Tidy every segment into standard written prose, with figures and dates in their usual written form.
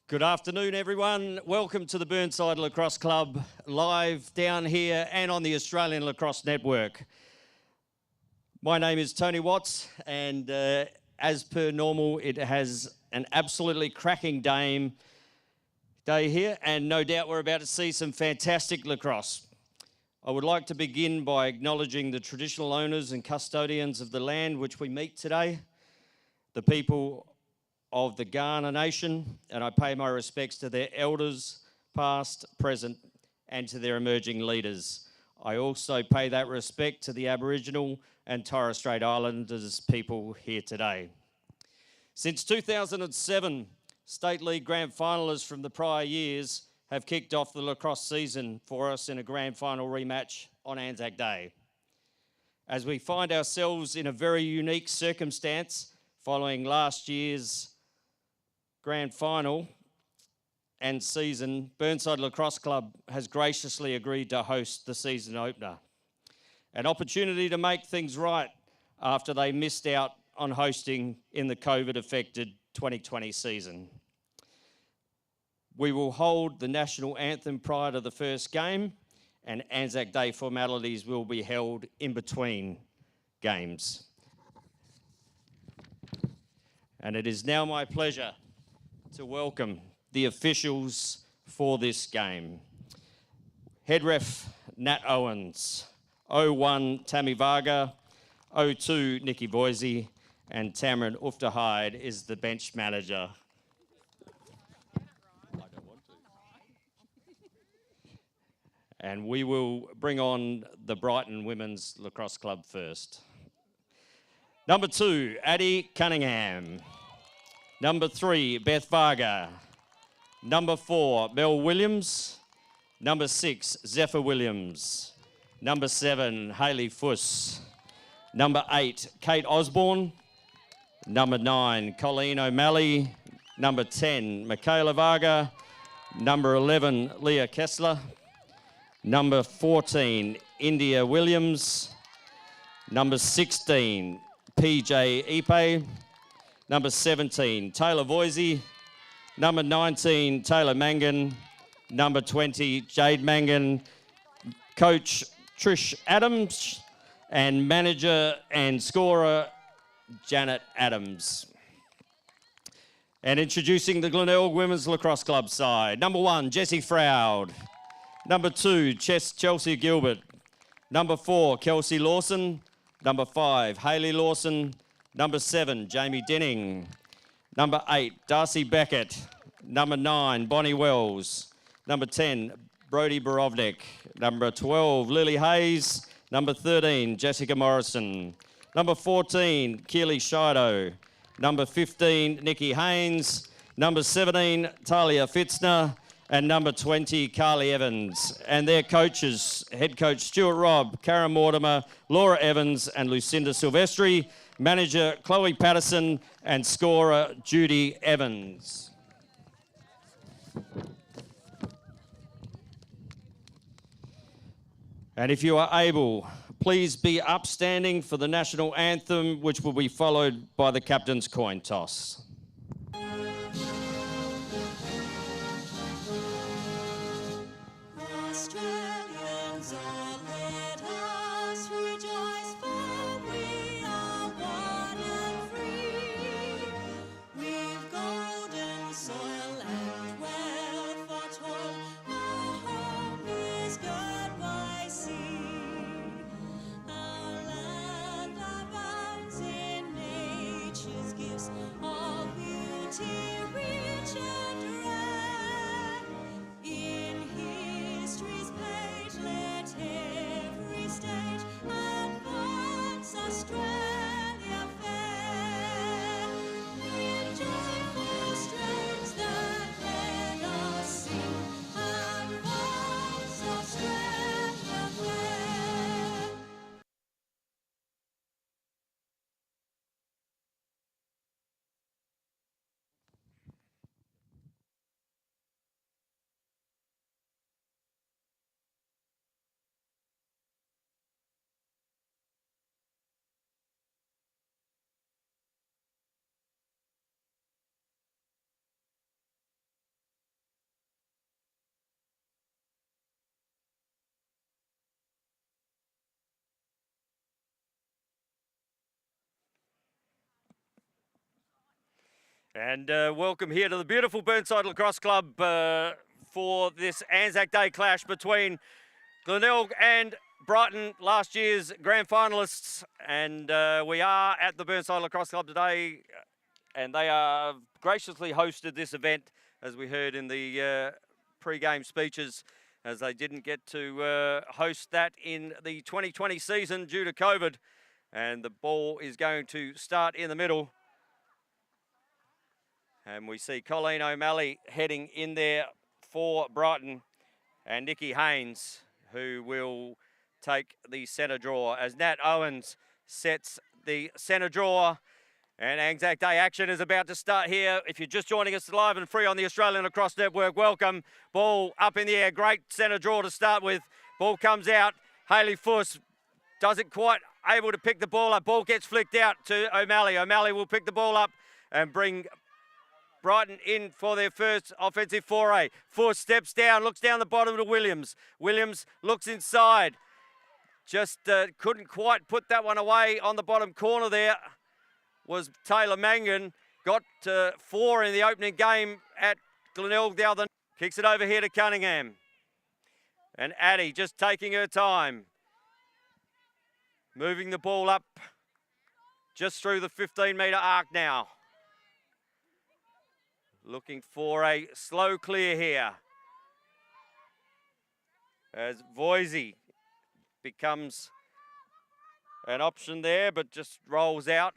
Good afternoon, everyone. Welcome to the Burnside Lacrosse Club, live down here and on the Australian Lacrosse Network. My name is Tony Watts, and as per normal, it has an absolutely cracking day here, and no doubt we're about to see some fantastic lacrosse. I would like to begin by acknowledging the traditional owners and custodians of the land which we meet today, the people of the Kaurna Nation, and I pay my respects to their elders, past, present, and to their emerging leaders. I also pay that respect to the Aboriginal and Torres Strait Islanders people here today. Since 2007, State League Grand Finalists from the prior years have kicked off the lacrosse season for us in a Grand Final rematch on Anzac Day. As we find ourselves in a very unique circumstance following last year's Grand Final and season, Burnside Lacrosse Club has graciously agreed to host the season opener. An opportunity to make things right after they missed out on hosting in the COVID-affected 2020 season. We will hold the national anthem prior to the first game, and Anzac Day formalities will be held in between games. And it is now my pleasure to welcome the officials for this game. Head ref Nat Owens, 01 Tammy Varga, 02 Nikki Boise, and Tamron Ufterhide is the bench manager. And we will bring on the Brighton Women's Lacrosse Club first. Number 2, Addie Cunningham. Number 3, Beth Varga. Number 4, Mel Williams. Number 6, Zephyr Williams. Number 7, Hayley Fuss. Number 8, Kate Osborne. Number 9, Colleen O'Malley. Number 10, Michaela Varga. Number 11, Leah Kessler. Number 14, India Williams. Number 16, PJ Ipe. Number 17, Taylor Voisey. Number 19, Taylor Mangan. Number 20, Jade Mangan. Coach Trish Adams. And manager and scorer, Janet Adams. And introducing the Glenelg Women's Lacrosse Club side. Number 1, Jessie Froud. Number 2, Chelsea Gilbert. Number 4, Kelsey Lawson. Number 5, Hayley Lawson. Number 7, Jamie Denning. Number 8, Darcy Beckett. Number 9, Bonnie Wells. Number 10, Brodie Borovnik. Number 12, Lily Hayes. Number 13, Jessica Morrison. Number 14, Keely Shido. Number 15, Nikki Haynes. Number 17, Talia Fitzner. And number 20, Carly Evans. And their coaches, head coach Stuart Robb, Karen Mortimer, Laura Evans and Lucinda Silvestri. Manager Chloe Patterson and scorer Judy Evans. And if you are able, please be upstanding for the national anthem, which will be followed by the captain's coin toss. All beauty. And welcome here to the beautiful Burnside Lacrosse Club for this Anzac Day clash between Glenelg and Brighton, last year's grand finalists. And we are at the Burnside Lacrosse Club today, and they are graciously hosted this event, as we heard in the pre-game speeches, as they didn't get to host that in the 2020 season due to COVID. And the ball is going to start in the middle. And we see Colleen O'Malley heading in there for Brighton, and Nikki Haynes, who will take the centre draw as Nat Owens sets the centre draw. And Anzac Day action is about to start here. If you're just joining us live and free on the Australian Lacrosse Network, welcome. Ball up in the air, great centre draw to start with. Ball comes out, Hayley Fuss doesn't quite able to pick the ball up. Ball gets flicked out to O'Malley. O'Malley will pick the ball up and bring Brighton in for their first offensive foray. Fuss steps down, looks down the bottom to Williams. Williams looks inside. Just couldn't quite put that one away on the bottom corner there was Taylor Mangan. Got 4 in the opening game at Glenelg the other night. Kicks it over here to Cunningham. And Addie just taking her time. Moving the ball up just through the 15-metre arc now. Looking for a slow clear here. As Voisey becomes an option there, but just rolls out.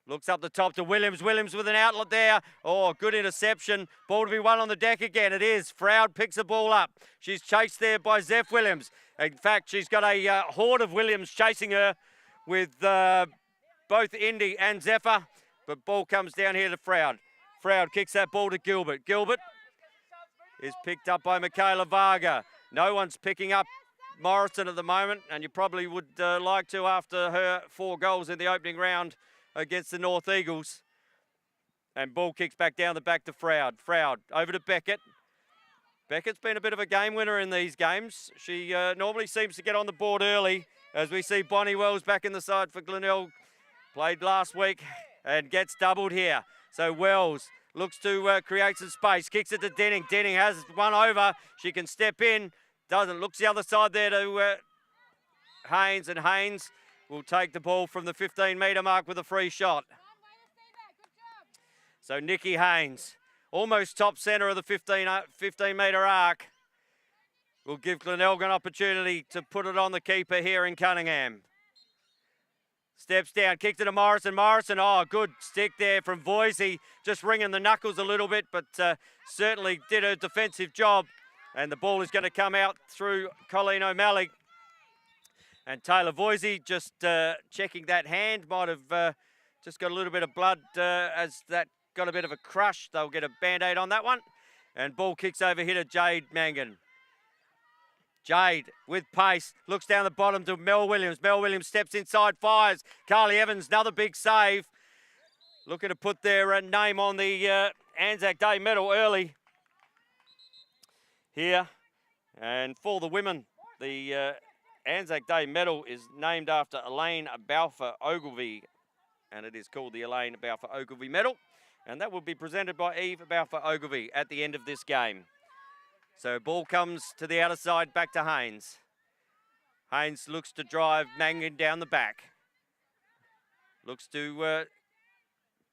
Looks up the top to Williams. Williams with an outlet there. Oh, good interception. Ball to be won on the deck again. It is. Froud picks the ball up. She's chased there by Zeph Williams. In fact, she's got a horde of Williams chasing her with both Indy and Zephyr. But ball comes down here to Froud. Froud kicks that ball to Gilbert. Gilbert is picked up by Michaela Varga. No one's picking up Morrison at the moment, and you probably would like to after her 4 goals in the opening round against the North Eagles. And ball kicks back down the back to Froud. Froud over to Beckett. Beckett's been a bit of a game winner in these games. She normally seems to get on the board early, as we see Bonnie Wells back in the side for Glenelg. Played last week and gets doubled here. So Wells looks to create some space, kicks it to Denning. Denning has one over. She can step in, doesn't. Looks the other side there to Haynes, and Haynes will take the ball from the 15-metre mark with a free shot. So Nikki Haynes, almost top centre of the 15-metre arc, will give Glenelg an opportunity to put it on the keeper here in Cunningham. Steps down, kicks it to Morrison. Morrison, oh, good stick there from Voisey. Just ringing the knuckles a little bit, but certainly did a defensive job. And the ball is going to come out through Colleen O'Malley. And Taylor Voisey just checking that hand. Might have just got a little bit of blood as that got a bit of a crush. They'll get a Band-Aid on that one. And ball kicks over here to Jade Mangan. Jade with pace, looks down the bottom to Mel Williams. Mel Williams steps inside, fires. Carly Evans, another big save. Looking to put their name on the Anzac Day medal early here. And for the women, the Anzac Day medal is named after Elaine Balfour Ogilvie, and it is called the Elaine Balfour Ogilvie medal. And that will be presented by Eve Balfour Ogilvie at the end of this game. So ball comes to the outer side, back to Haynes. Haynes looks to drive Mangan down the back. Looks to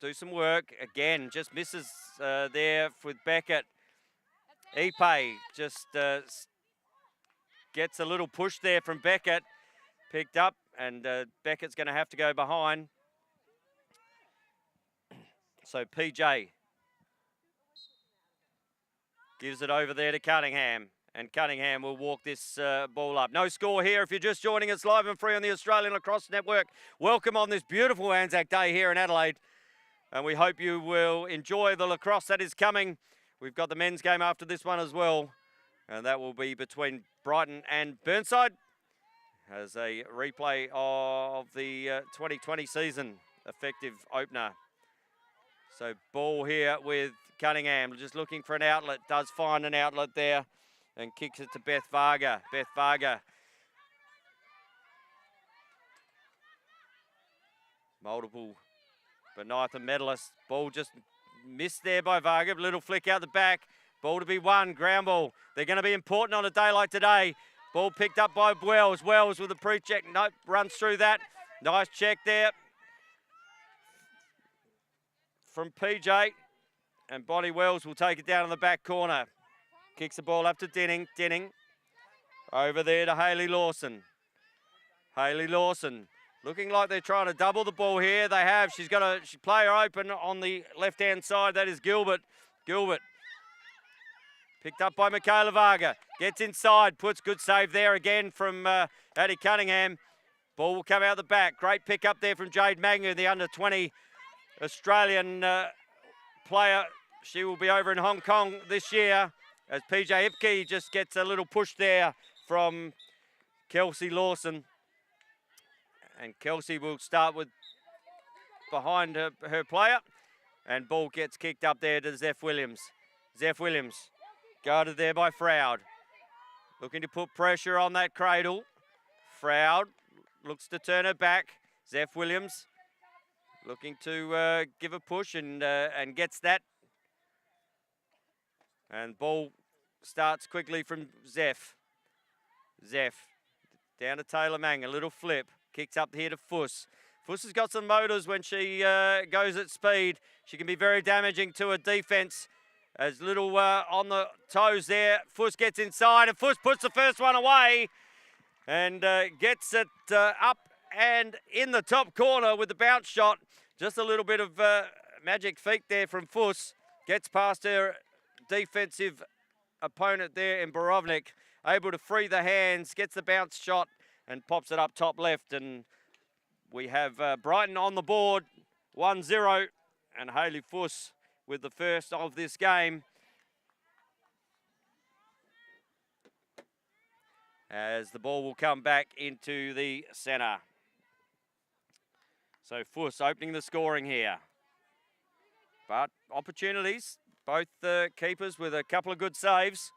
do some work. Again, just misses there with Beckett. Ipe just gets a little push there from Beckett. Picked up, and Beckett's going to have to go behind. So PJ gives it over there to Cunningham, and Cunningham will walk this ball up. No score here if you're just joining us live and free on the Australian Lacrosse Network. Welcome on this beautiful Anzac Day here in Adelaide, and we hope you will enjoy the lacrosse that is coming. We've got the men's game after this one as well, and that will be between Brighton and Burnside as a replay of the 2020 season effective opener. So ball here with Cunningham, just looking for an outlet, does find an outlet there and kicks it to Beth Varga. Beth Varga, multiple Benitha medalist. Ball just Missed there by Varga. Little flick out the back. Ball to be won. Ground ball. They're going to be important on a day like today. Ball picked up by Wells. Wells with a pre-check. Nope, runs through that. Nice check there from PJ. And Bonnie Wells will take it down in the back corner. Kicks the ball up to Denning. Denning over there to Hayley Lawson. Hayley Lawson looking like they're trying to double the ball here. They have. She's got a player open on the left-hand side. That is Gilbert. Gilbert. Picked up by Michaela Varga. Gets inside. Puts good save there again from Addie Cunningham. Ball will come out the back. Great pick up there from Jade Magnu, the under-20 Australian player. She will be over in Hong Kong this year as PJ Ipke just gets a little push there from Kelsey Lawson. And Kelsey will start with behind her player. And ball gets kicked up there to Zeph Williams. Zeph Williams guarded there by Froud. Looking to put pressure on that cradle. Froud looks to turn her back. Zeph Williams looking to give a push and gets that. And ball starts quickly from Zeph. Zeph down to Taylor Mang, a little flip. Kicks up here to Fuss. Fuss has got some motors when she goes at speed. She can be very damaging to a defence. As little on the toes there. Fuss gets inside and Fuss puts the first one away and gets it up and in the top corner with the bounce shot. Just a little bit of magic feet there from Fuss. Gets past her defensive opponent there in Borovnik. Able to free the hands, gets the bounce shot and pops it up top left. And we have Brighton on the board, 1-0. And Hayley Fuss with the first of this game. As the ball will come back into the centre. So Fuss opening the scoring here. But opportunities, both the keepers with a couple of good saves.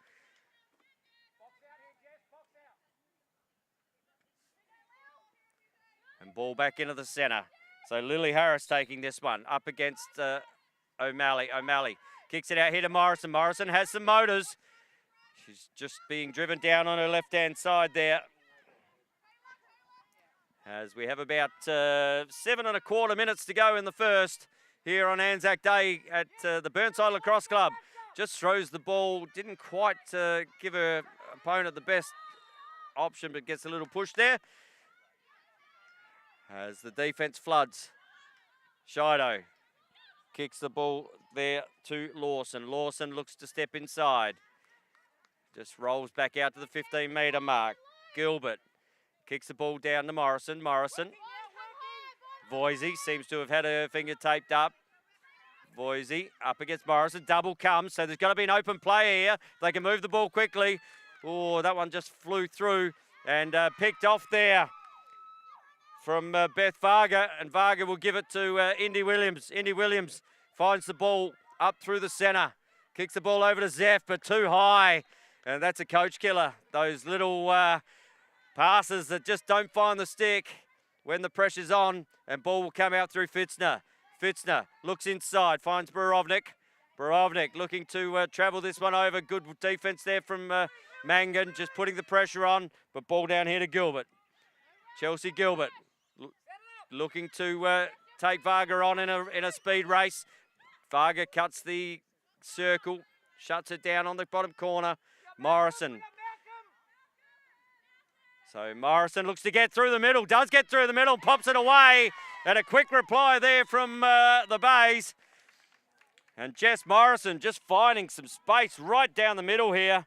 And ball back into the centre. So Lily Harris taking this one up against O'Malley. O'Malley kicks it out here to Morrison. Morrison has some motors. She's just being driven down on her left-hand side there. As we have about 7.25 minutes to go in the first here on Anzac Day at the Burnside Lacrosse Club. Just throws the ball. Didn't quite give her opponent the best option, but gets a little push there. As the defence floods. Shido kicks the ball there to Lawson. Lawson looks to step inside. Just rolls back out to the 15-metre mark. Gilbert kicks the ball down to Morrison. Morrison. Voisey seems to have had her finger taped up. Voisey up against Morrison. Double comes, so there's going to be an open play here. They can move the ball quickly. Oh, that one just flew through and picked off there from Beth Varga, and Varga will give it to Indy Williams. Indy Williams finds the ball up through the centre. Kicks the ball over to Zeph, but too high. And that's a coach killer. Those little passes that just don't find the stick when the pressure's on, and ball will come out through Fitzner. Fitzner looks inside, finds Borovnik. Borovnik looking to travel this one over. Good defence there from Mangan, just putting the pressure on, but ball down here to Gilbert. Chelsea Gilbert looking to take Varga on in a speed race. Varga cuts the circle, shuts it down on the bottom corner. Morrison. So Morrison looks to get through the middle, does get through the middle, pops it away. And a quick reply there from the Bays. And Jess Morrison just finding some space right down the middle here.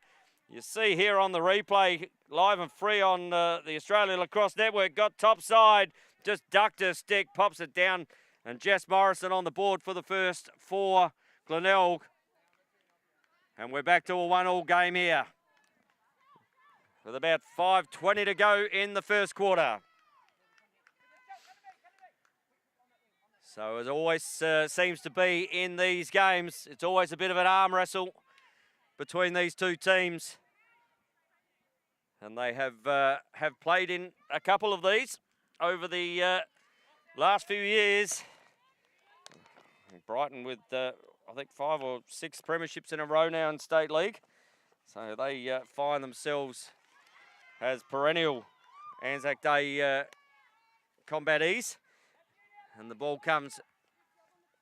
You see here on the replay, live and free on the Australia Lacrosse Network, got top side, just ducked her stick, pops it down, and Jess Morrison on the board for the first for Glenelg. And we're back to a 1-1 game here, with about 5:20 to go in the first quarter. So as always seems to be in these games, it's always a bit of an arm wrestle between these two teams. And they have played in a couple of these over the last few years. Brighton with I think 5 or 6 premierships in a row now in State League. So they find themselves as perennial Anzac Day combatees. And the ball comes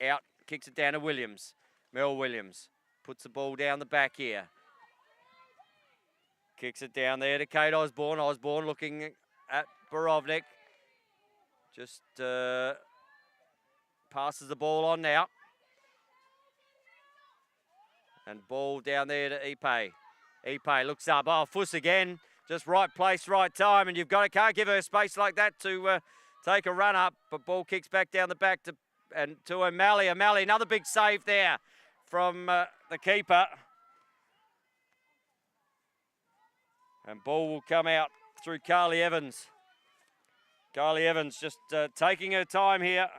out, kicks it down to Williams. Mel Williams puts the ball down the back here. Kicks it down there to Kate Osborne. Osborne looking at Borovnik. Just passes the ball on now. And ball down there to Ipe. Ipe looks up. Oh, Fuss again. Just right place, right time. And can't give her space like that to take a run up. But ball kicks back down the back to O'Malley. O'Malley, another big save there from the keeper. And ball will come out through Carly Evans. Carly Evans just taking her time here.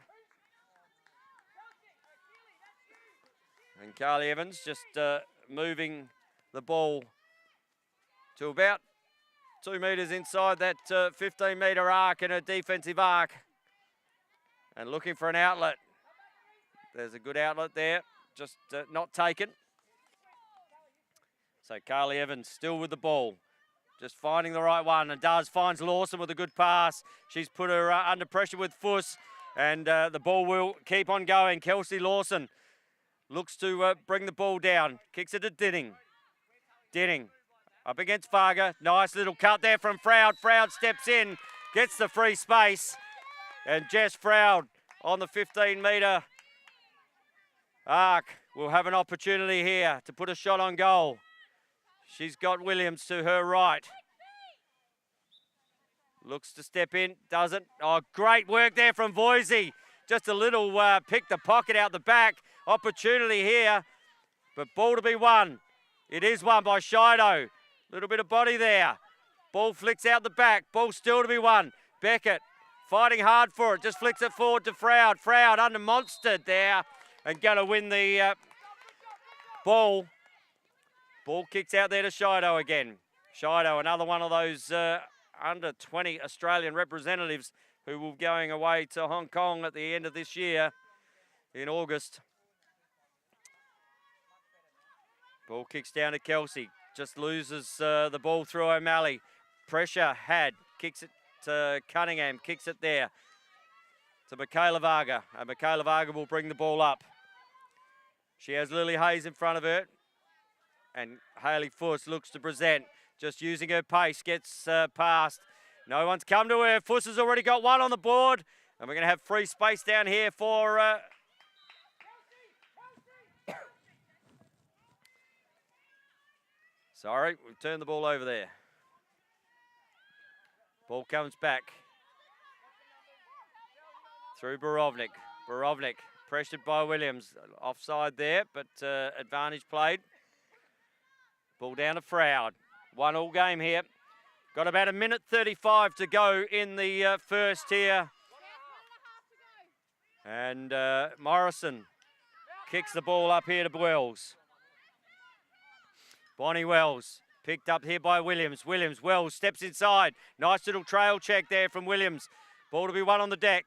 And Carly Evans just moving the ball to about 2 metres inside that 15-metre arc in her defensive arc. And looking for an outlet. There's a good outlet there, just not taken. So Carly Evans still with the ball. Just finding the right one, and finds Lawson with a good pass. She's put her under pressure with Fuss, and the ball will keep on going. Kelsey Lawson looks to bring the ball down. Kicks it to Dinning. Dinning up against Farga. Nice little cut there from Froud. Froud steps in, gets the free space, and Jess Froud on the 15-metre arc will have an opportunity here to put a shot on goal. She's got Williams to her right. Looks to step in, doesn't. Oh, great work there from Voisey. Just a little pick the pocket out the back. Opportunity here, but ball to be won. It is won by Shido. Little bit of body there. Ball flicks out the back. Ball still to be won. Beckett fighting hard for it. Just flicks it forward to Froud. Froud under monstered there and going to win the ball. Ball kicks out there to Shido again. Shido, another one of those under 20 Australian representatives who will be going away to Hong Kong at the end of this year in August. Ball kicks down to Kelsey. Just loses the ball through O'Malley. Pressure had. Kicks it to Cunningham. Kicks it there to Michaela Varga. And Michaela Varga will bring the ball up. She has Lily Hayes in front of her. And Hayley Fuss looks to present. Just using her pace. Gets past. No one's come to her. Fuss has already got one on the board. And we're going to have free space down here for... Sorry, we've turned the ball over there. Ball comes back. Through Borovnik. Borovnik pressured by Williams. Offside there, but advantage played. Ball down to Froud. 1-1 game here. Got about 1:35 to go in the first here. And Morrison kicks the ball up here to Wells. Bonnie Wells picked up here by Williams. Wells steps inside. Nice little trail check there from Williams. Ball to be won on the deck.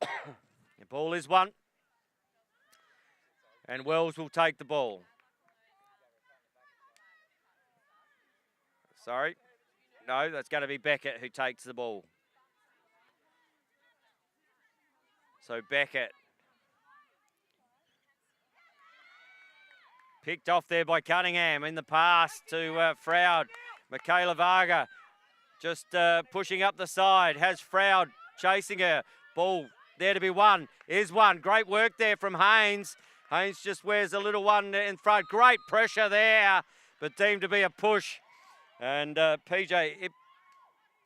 The ball is won. And Wells will take the ball. Sorry. No, that's going to be Beckett who takes the ball. So Beckett. Picked off there by Cunningham in the pass to Froud. Michaela Varga just pushing up the side. Has Froud chasing her. Ball there to be won. Is won. Great work there from Haynes. Haynes just wears a little one in front. Great pressure there, but deemed to be a push. And PJ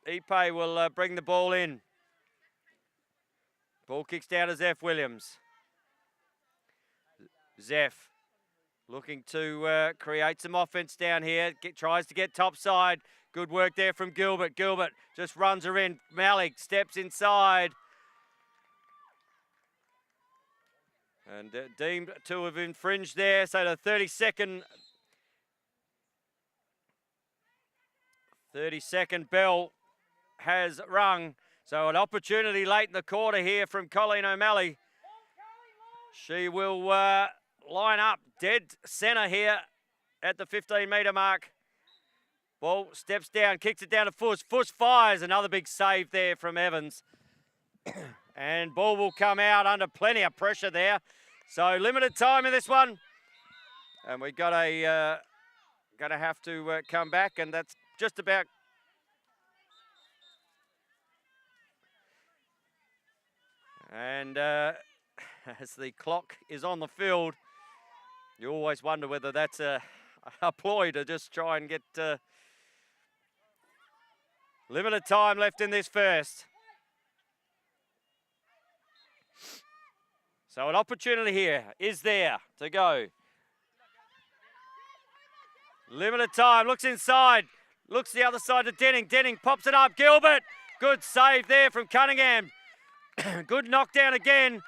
Ipe will bring the ball in. Ball kicks down to Zeph Williams. Zeph looking to create some offense down here. Tries to get top side. Good work there from Gilbert. Gilbert just runs her in. Malik steps inside. And deemed to have infringed there. So the 30-second bell has rung. So an opportunity late in the quarter here from Colleen O'Malley. She will line up dead centre here at the 15-metre mark. Ball steps down, kicks it down to Fuss. Fuss fires, another big save there from Evans. And ball will come out under plenty of pressure there. So limited time in this one. And we've got a going to have to come back, and that's just about. And as the clock is on the field, you always wonder whether that's a ploy to just try and get limited time left in this first. So an opportunity here is there to go. Limited time, looks inside, looks the other side to Denning. Denning pops it up, Gilbert. Good save there from Cunningham. Good knockdown again.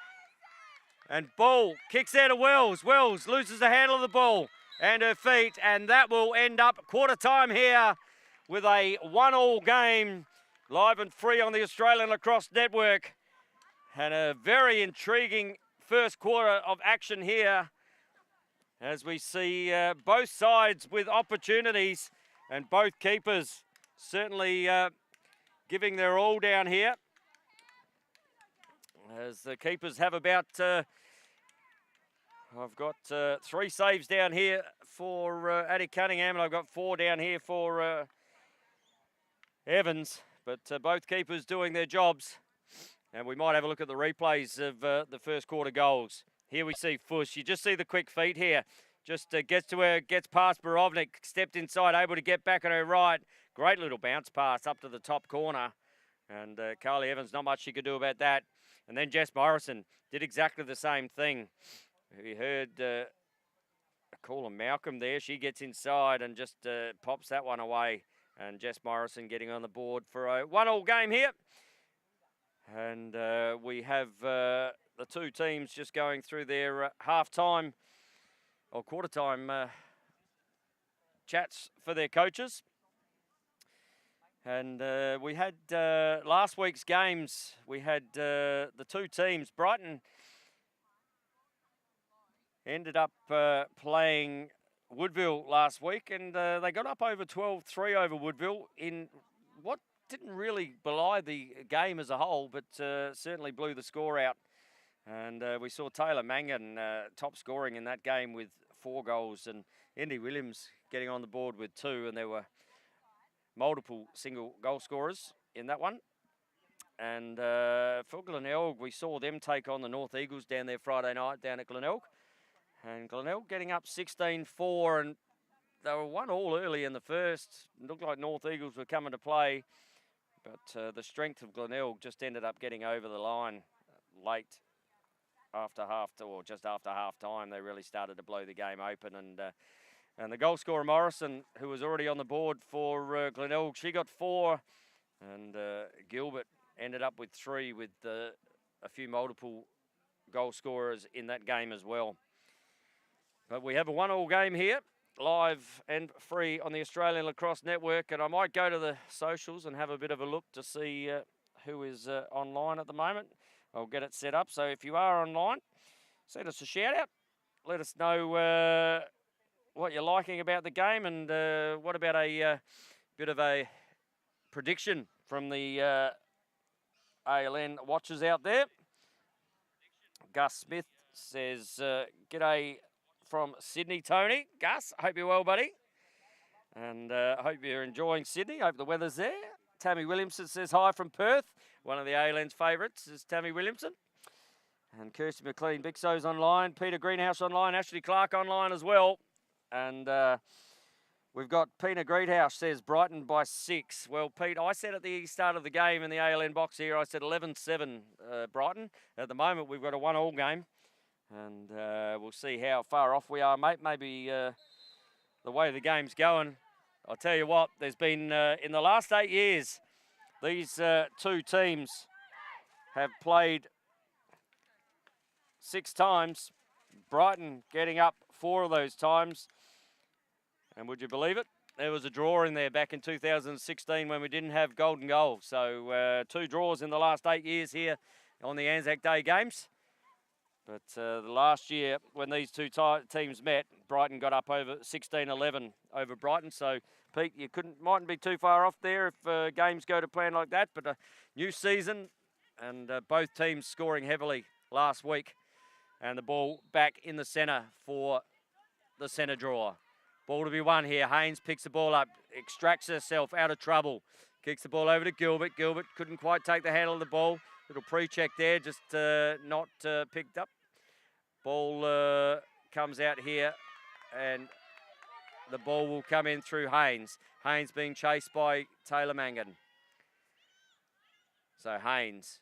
And ball kicks there to Wells. Wells loses the handle of the ball and her feet, and that will end up quarter time here with a 1-1 game, live and free on the Australian Lacrosse Network. And a very intriguing first quarter of action here, as we see both sides with opportunities, and both keepers certainly giving their all down here. As the keepers have about, I've got 3 saves down here for Addie Cunningham, and I've got 4 down here for Evans, but both keepers doing their jobs. And we might have a look at the replays of the first quarter goals. Here we see Fuss. You just see the quick feet here. Just gets to where, gets past Borovnik, stepped inside, able to get back on her right. Great little bounce pass up to the top corner. And Carly Evans, not much she could do about that. And then Jess Morrison did exactly the same thing. We heard call of Malcolm there. She gets inside and just pops that one away. And Jess Morrison getting on the board for a 1-1 game here. And we have the two teams just going through their half-time or quarter-time chats for their coaches. And we had last week's games, we had the two teams. Brighton ended up playing Woodville last week, and they got up over 12-3 over Woodville in what didn't really belie the game as a whole, but certainly blew the score out. And we saw Taylor Mangan top scoring in that game with 4 goals, and Indy Williams getting on the board with 2, and there were multiple single goal scorers in that one. And for Glenelg, we saw them take on the North Eagles down there Friday night down at Glenelg. And Glenelg getting up 16-4, and they were 1-1 early in the first. It looked like North Eagles were coming to play, but the strength of Glenelg just ended up getting over the line late after just after half time. They really started to blow the game open, and the goal scorer Morrison, who was already on the board for Glenelg, she got 4, and Gilbert ended up with 3 with a few multiple goal scorers in that game as well. But we have a 1-1 game here, live and free on the Australian Lacrosse Network, and I might go to the socials and have a bit of a look to see who is online at the moment. I'll get it set up, so if you are online, send us a shout out. Let us know what you're liking about the game, and what about a bit of a prediction from the ALN watchers out there. Gus Smith says, g'day from Sydney, Tony. Gus, I hope you're well, buddy. And I hope you're enjoying Sydney. Hope the weather's there. Tammy Williamson says hi from Perth. One of the ALN's favourites is Tammy Williamson. And Kirsty McLean Bixo's online. Peter Greenhouse online. Ashley Clark online as well. And we've got Peter Greenhouse says Brighton by 6. Well, Pete, I said at the start of the game in the ALN box here, I said 11-7 Brighton. At the moment, we've got a 1-1 game. And we'll see how far off we are, mate. Maybe the way the game's going. I'll tell you what, there's been, in the last 8 years, these two teams have played 6 times. Brighton getting up 4 of those times. And would you believe it? There was a draw in there back in 2016 when we didn't have golden goal. So 2 draws in the last 8 years here on the Anzac Day games. But the last year, when these two teams met, Brighton got up over 16-11 over Brighton. So, Pete, you mightn't be too far off there if games go to plan like that. But a new season, and both teams scoring heavily last week. And the ball back in the centre for the centre draw. Ball to be won here. Haynes picks the ball up, extracts herself out of trouble. Kicks the ball over to Gilbert. Gilbert couldn't quite take the handle of the ball. Little pre-check there, just not picked up. Ball comes out here, and the ball will come in through Haynes. Haynes being chased by Taylor Mangan. So Haynes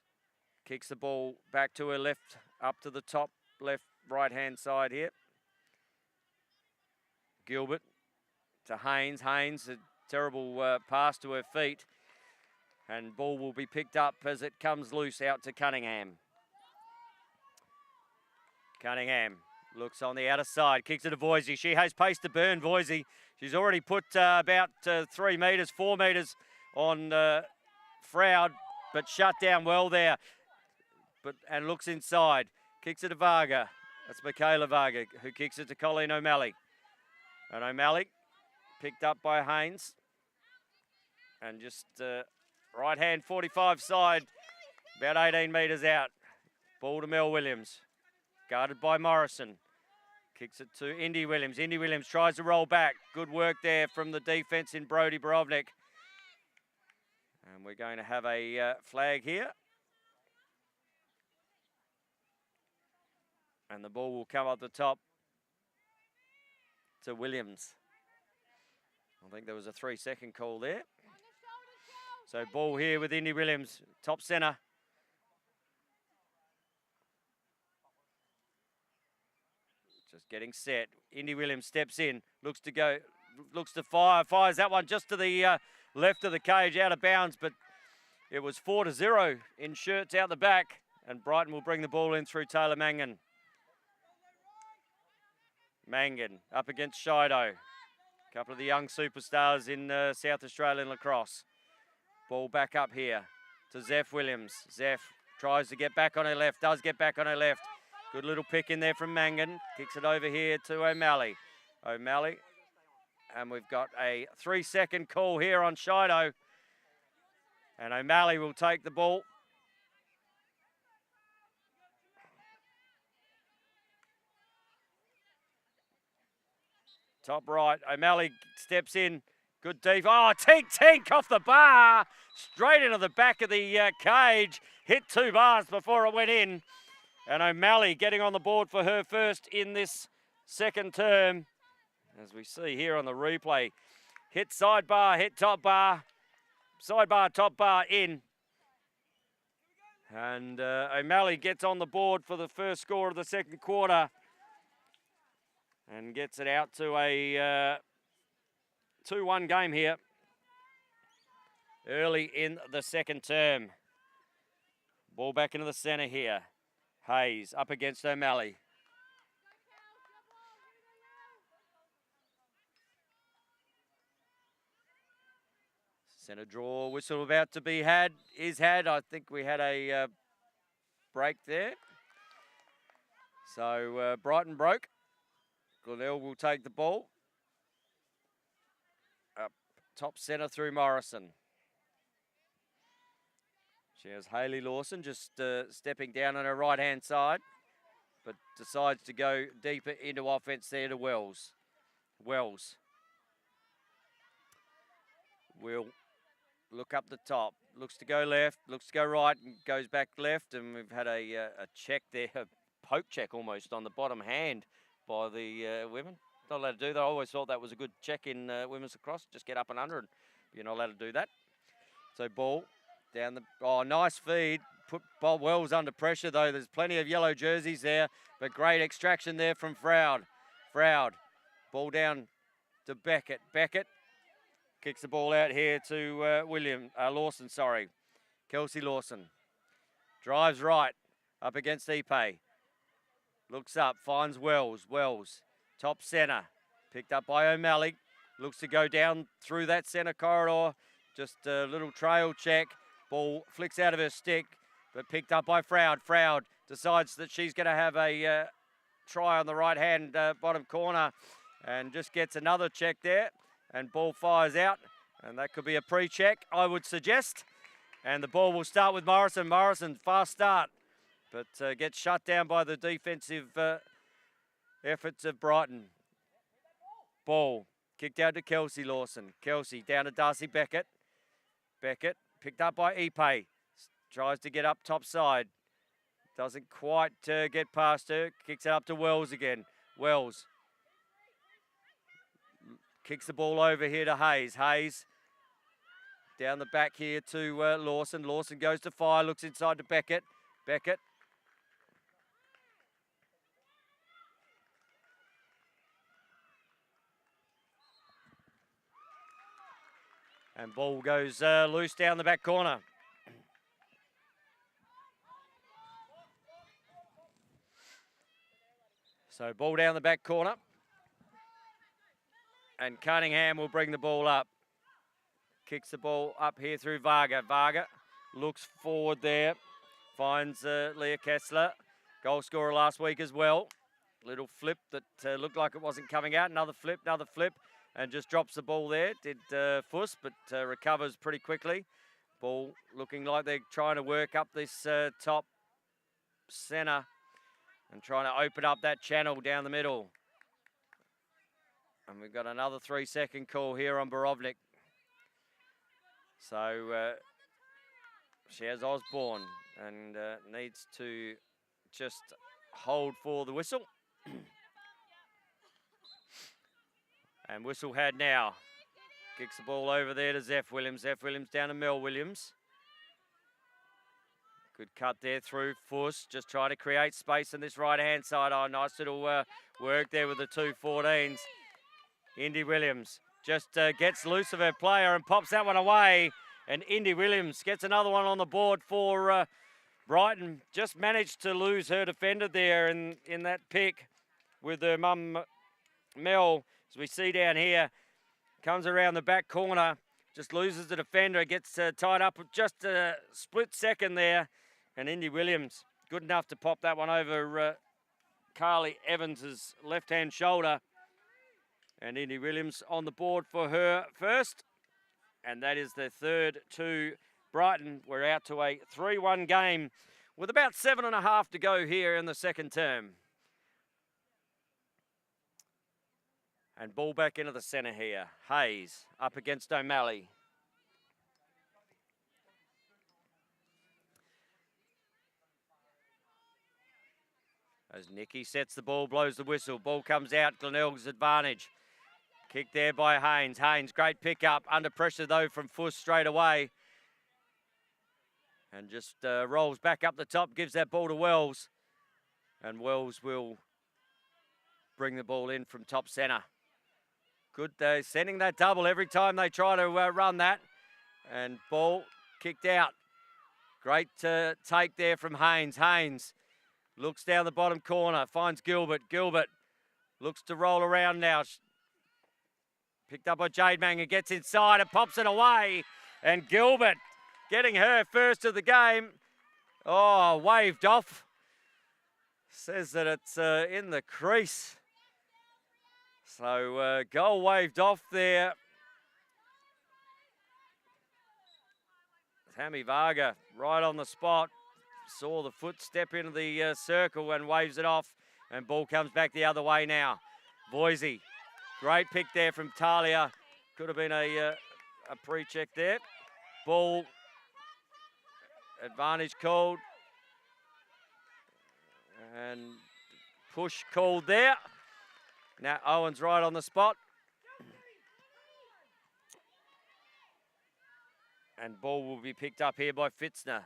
kicks the ball back to her left, up to the top left, right-hand side here. Gilbert to Haynes. Haynes, a terrible pass to her feet. And ball will be picked up as it comes loose out to Cunningham. Cunningham looks on the outer side, kicks it to Voisey. She has pace to burn, Voisey. She's already put about 3 metres, 4 metres on Froud, but shut down well there. And looks inside, kicks it to Varga. That's Michaela Varga, who kicks it to Colleen O'Malley. And O'Malley picked up by Haynes. And just right hand 45 side, about 18 metres out. Ball to Mel Williams, guarded by Morrison. Kicks it to Indy Williams. Indy Williams tries to roll back. Good work there from the defence in Brodie Borovnik. And we're going to have a flag here. And the ball will come up the top to Williams. I think there was a 3-second call there. So ball here with Indy Williams, top centre. Just getting set. Indy Williams steps in, looks to fire, fires that one just to the left of the cage, out of bounds, but it was 4-0 in shirts out the back, and Brighton will bring the ball in through Taylor Mangan. Mangan up against Shido. A couple of the young superstars in South Australian lacrosse. Ball back up here to Zeph Williams. Zeph tries to get back on her left, does get back on her left. Good little pick in there from Mangan. Kicks it over here to O'Malley. O'Malley. And we've got a 3-second call here on Shido. And O'Malley will take the ball. Top right, O'Malley steps in. Good deep. Oh, tink off the bar. Straight into the back of the cage. Hit 2 bars before it went in. And O'Malley getting on the board for her first in this second term. As we see here on the replay. Hit side bar, hit top bar. Side bar, top bar in. And O'Malley gets on the board for the first score of the second quarter. And gets it out to a 2-1 game here. Early in the second term. Ball back into the centre here. Hayes up against O'Malley. Centre draw whistle about to be had. I think we had a break there. So Brighton broke. Glenelg will take the ball. Up top centre through Morrison. She has Hayley Lawson just stepping down on her right-hand side, but decides to go deeper into offence there to Wells. Wells will look up the top. Looks to go left, looks to go right, and goes back left. And we've had a check there, a poke check almost on the bottom hand by the women. Not allowed to do that. I always thought that was a good check in women's lacrosse. Just get up and under, and you're not allowed to do that. So ball down the... Oh, nice feed. Put Bob Wells under pressure, though. There's plenty of yellow jerseys there, but great extraction there from Froud. Froud. Ball down to Beckett. Beckett kicks the ball out here to Lawson, sorry. Kelsey Lawson. Drives right up against Ipe. Looks up, finds Wells. Wells, top centre. Picked up by O'Malley. Looks to go down through that centre corridor. Just a little trail check. Ball flicks out of her stick, but picked up by Froud. Froud decides that she's going to have a try on the right-hand bottom corner and just gets another check there, and ball fires out, and that could be a pre-check, I would suggest. And the ball will start with Morrison. Morrison, fast start, but gets shut down by the defensive efforts of Brighton. Ball kicked out to Kelsey Lawson. Kelsey down to Darcy Beckett. Beckett picked up by Ipe. Tries to get up top side. Doesn't quite get past her. Kicks it up to Wells again. Wells kicks the ball over here to Hayes. Hayes down the back here to Lawson. Lawson goes to fire. Looks inside to Beckett. Beckett. And ball goes loose down the back corner. So ball down the back corner. And Cunningham will bring the ball up. Kicks the ball up here through Varga. Varga looks forward there. Finds Leah Kessler. Goal scorer last week as well. Little flip that looked like it wasn't coming out. Another flip. And just drops the ball there. Did Fuss, but recovers pretty quickly. Ball looking like they're trying to work up this top centre and trying to open up that channel down the middle. And we've got another 3-second call here on Borovnik. So she has Osborne and needs to just hold for the whistle. And whistle had now. Kicks the ball over there to Zeph Williams. Zeph Williams down to Mel Williams. Good cut there through Fuss. Just trying to create space on this right-hand side. Oh, nice little work there with the 2-14s. Indy Williams just gets loose of her player and pops that one away. And Indy Williams gets another one on the board for Brighton. Just managed to lose her defender there in that pick with her mum, Mel. As we see down here, comes around the back corner, just loses the defender, gets tied up with just a split second there. And Indy Williams, good enough to pop that one over Carly Evans' left-hand shoulder. And Indy Williams on the board for her first. And that is their third to Brighton. We're out to a 3-1 game with about 7.5 to go here in the second term. And ball back into the centre here. Hayes up against O'Malley. As Nicky sets the ball, blows the whistle. Ball comes out, Glenelg's advantage. Kick there by Haynes. Haynes, great pick up. Under pressure though from Fuss straight away. And just rolls back up the top, gives that ball to Wells. And Wells will bring the ball in from top centre. Good, sending that double every time they try to run that. And ball kicked out. Great take there from Haynes. Haynes looks down the bottom corner, finds Gilbert. Gilbert looks to roll around now. Picked up by Jade Manger, gets inside and pops it away. And Gilbert getting her first of the game. Oh, waved off. Says that it's in the crease. So goal waved off there. Tammy Varga right on the spot. Saw the foot step into the circle and waves it off. And ball comes back the other way now. Boise, great pick there from Talia. Could have been a pre-check there. Ball, advantage called. And push called there. Now Owen's right on the spot. And ball will be picked up here by Fitzner.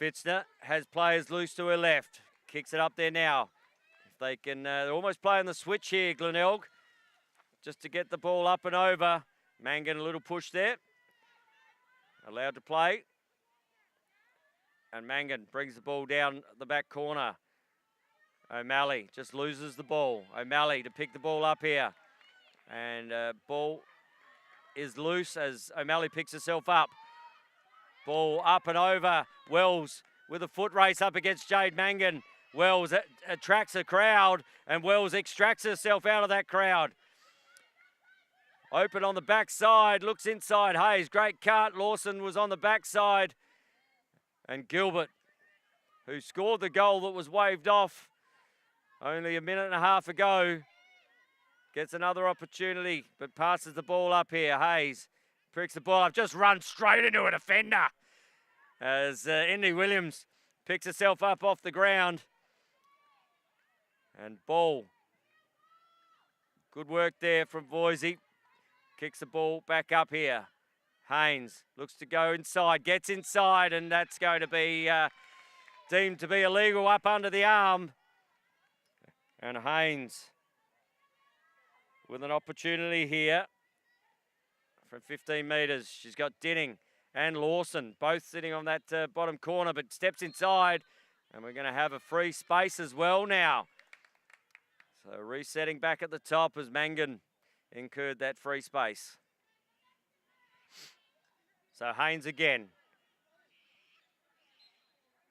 Fitzner has players loose to her left. Kicks it up there now. If they can, they're almost playing the switch here, Glenelg. Just to get the ball up and over. Mangan a little push there. Allowed to play. And Mangan brings the ball down the back corner. O'Malley just loses the ball. O'Malley to pick the ball up here. And ball is loose as O'Malley picks herself up. Ball up and over. Wells with a foot race up against Jade Mangan. Wells attracts a crowd, and Wells extracts herself out of that crowd. Open on the backside, looks inside Hayes. Great cut. Lawson was on the backside. And Gilbert, who scored the goal that was waved off only a minute and a half ago, gets another opportunity, but passes the ball up here. Hayes pricks the ball up, just runs straight into a defender as Indy Williams picks herself up off the ground. And ball. Good work there from Boise. Kicks the ball back up here. Haynes looks to go inside, gets inside, and that's going to be deemed to be illegal up under the arm. And Haynes with an opportunity here from 15 metres. She's got Dinning and Lawson both sitting on that bottom corner, but steps inside, and we're going to have a free space as well now. So resetting back at the top as Mangan incurred that free space. So Haynes again.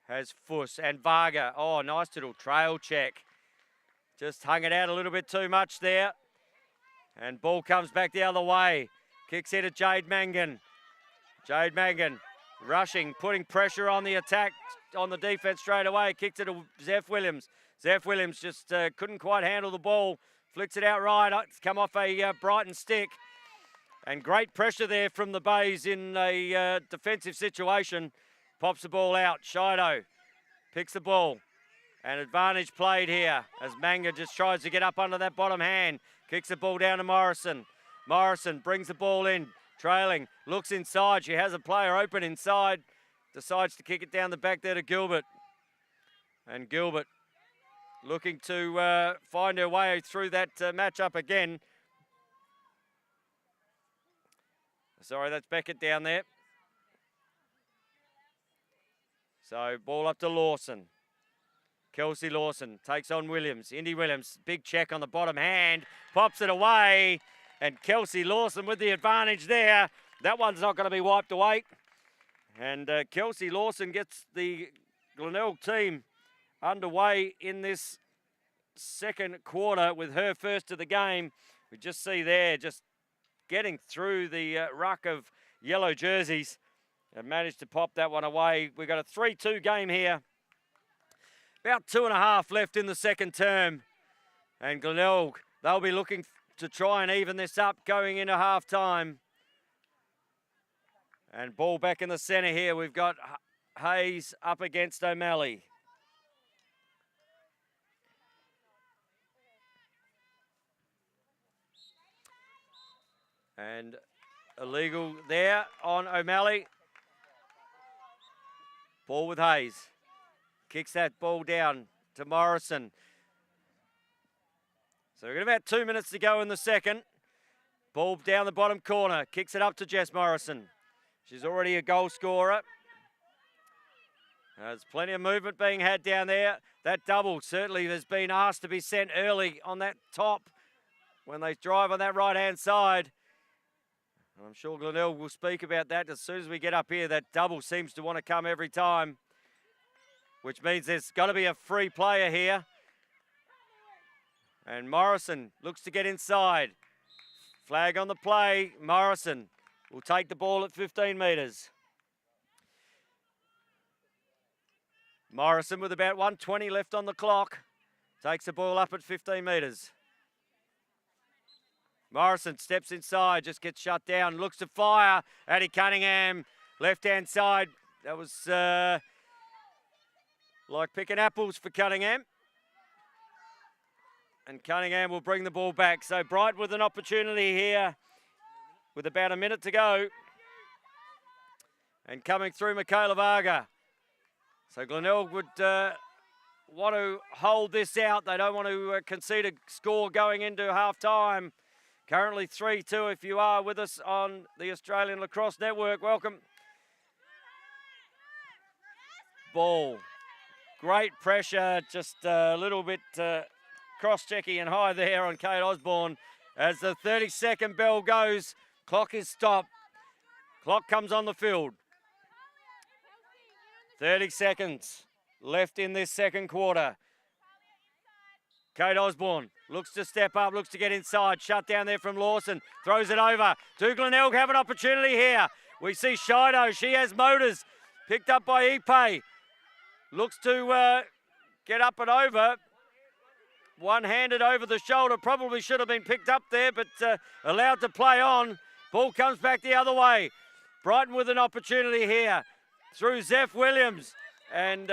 Has Fuss and Varga. Oh, nice little trail check. Just hung it out a little bit too much there. And ball comes back the other way. Kicks it at Jade Mangan. Jade Mangan rushing, putting pressure on the attack, on the defence straight away. Kicks it to Zeph Williams. Zeph Williams just couldn't quite handle the ball. Flicks it out right. It's come off a Brighton stick. And great pressure there from the Bays in a defensive situation. Pops the ball out. Shido picks the ball. And advantage played here as Manga just tries to get up under that bottom hand. Kicks the ball down to Morrison. Morrison brings the ball in, trailing, looks inside. She has a player open inside. Decides to kick it down the back there to Gilbert. And Gilbert looking to find her way through that matchup again. Sorry, that's Beckett down there. So ball up to Lawson. Kelsey Lawson takes on Williams. Indy Williams, big check on the bottom hand. Pops it away. And Kelsey Lawson with the advantage there. That one's not going to be wiped away. And Kelsey Lawson gets the Glenelg team underway in this second quarter with her first of the game. We just see there, just getting through the ruck of yellow jerseys and managed to pop that one away. We've got a 3-2 game here. About 2.5 left in the second term. And Glenelg, they'll be looking to try and even this up going into half time. And ball back in the centre here. We've got Hayes up against O'Malley. And illegal there on O'Malley. Ball with Hayes. Kicks that ball down to Morrison. So we've got about 2 minutes to go in the second. Ball down the bottom corner. Kicks it up to Jess Morrison. She's already a goal scorer. There's plenty of movement being had down there. That double certainly has been asked to be sent early on that top when they drive on that right-hand side. I'm sure Glenelg will speak about that as soon as we get up here. That double seems to want to come every time, which means there's got to be a free player here. And Morrison looks to get inside. Flag on the play. Morrison will take the ball at 15 metres. Morrison with about 1:20 left on the clock. Takes the ball up at 15 metres. Morrison steps inside, just gets shut down, looks to fire. Addie Cunningham, left-hand side. That was like picking apples for Cunningham. And Cunningham will bring the ball back. So Bright with an opportunity here with about a minute to go. And coming through, Michaela Varga. So Glenelg would want to hold this out. They don't want to concede a score going into half-time. Currently 3-2 if you are with us on the Australian Lacrosse Network. Welcome. Ball. Great pressure, just a little bit cross-checky and high there on Kate Osborne. As the 30-second bell goes, clock is stopped. Clock comes on the field. 30 seconds left in this second quarter. Kate Osborne looks to step up, looks to get inside. Shut down there from Lawson. Throws it over to Glenelg. Have an opportunity here. We see Shido. She has motors. Picked up by Ipe. Looks to get up and over. One-handed over the shoulder. Probably should have been picked up there, but allowed to play on. Ball comes back the other way. Brighton with an opportunity here through Zeph Williams. And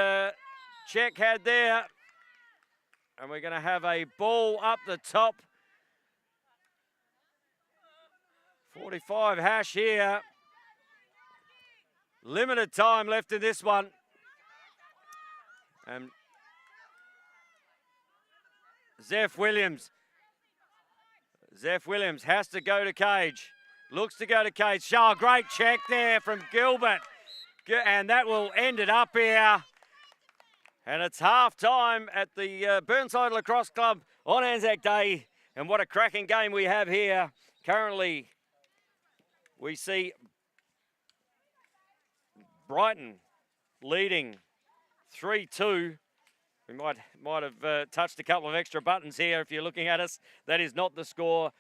check had there. And we're going to have a ball up the top. 45 hash here. Limited time left in this one. And Zeph Williams. Zeph Williams has to go to cage. Looks to go to cage. Shaw, great check there from Gilbert. And that will end it up here. And it's half time at the Burnside Lacrosse Club on Anzac Day. And what a cracking game we have here. Currently, we see Brighton leading 3-2. We might have touched a couple of extra buttons here if you're looking at us. That is not the score.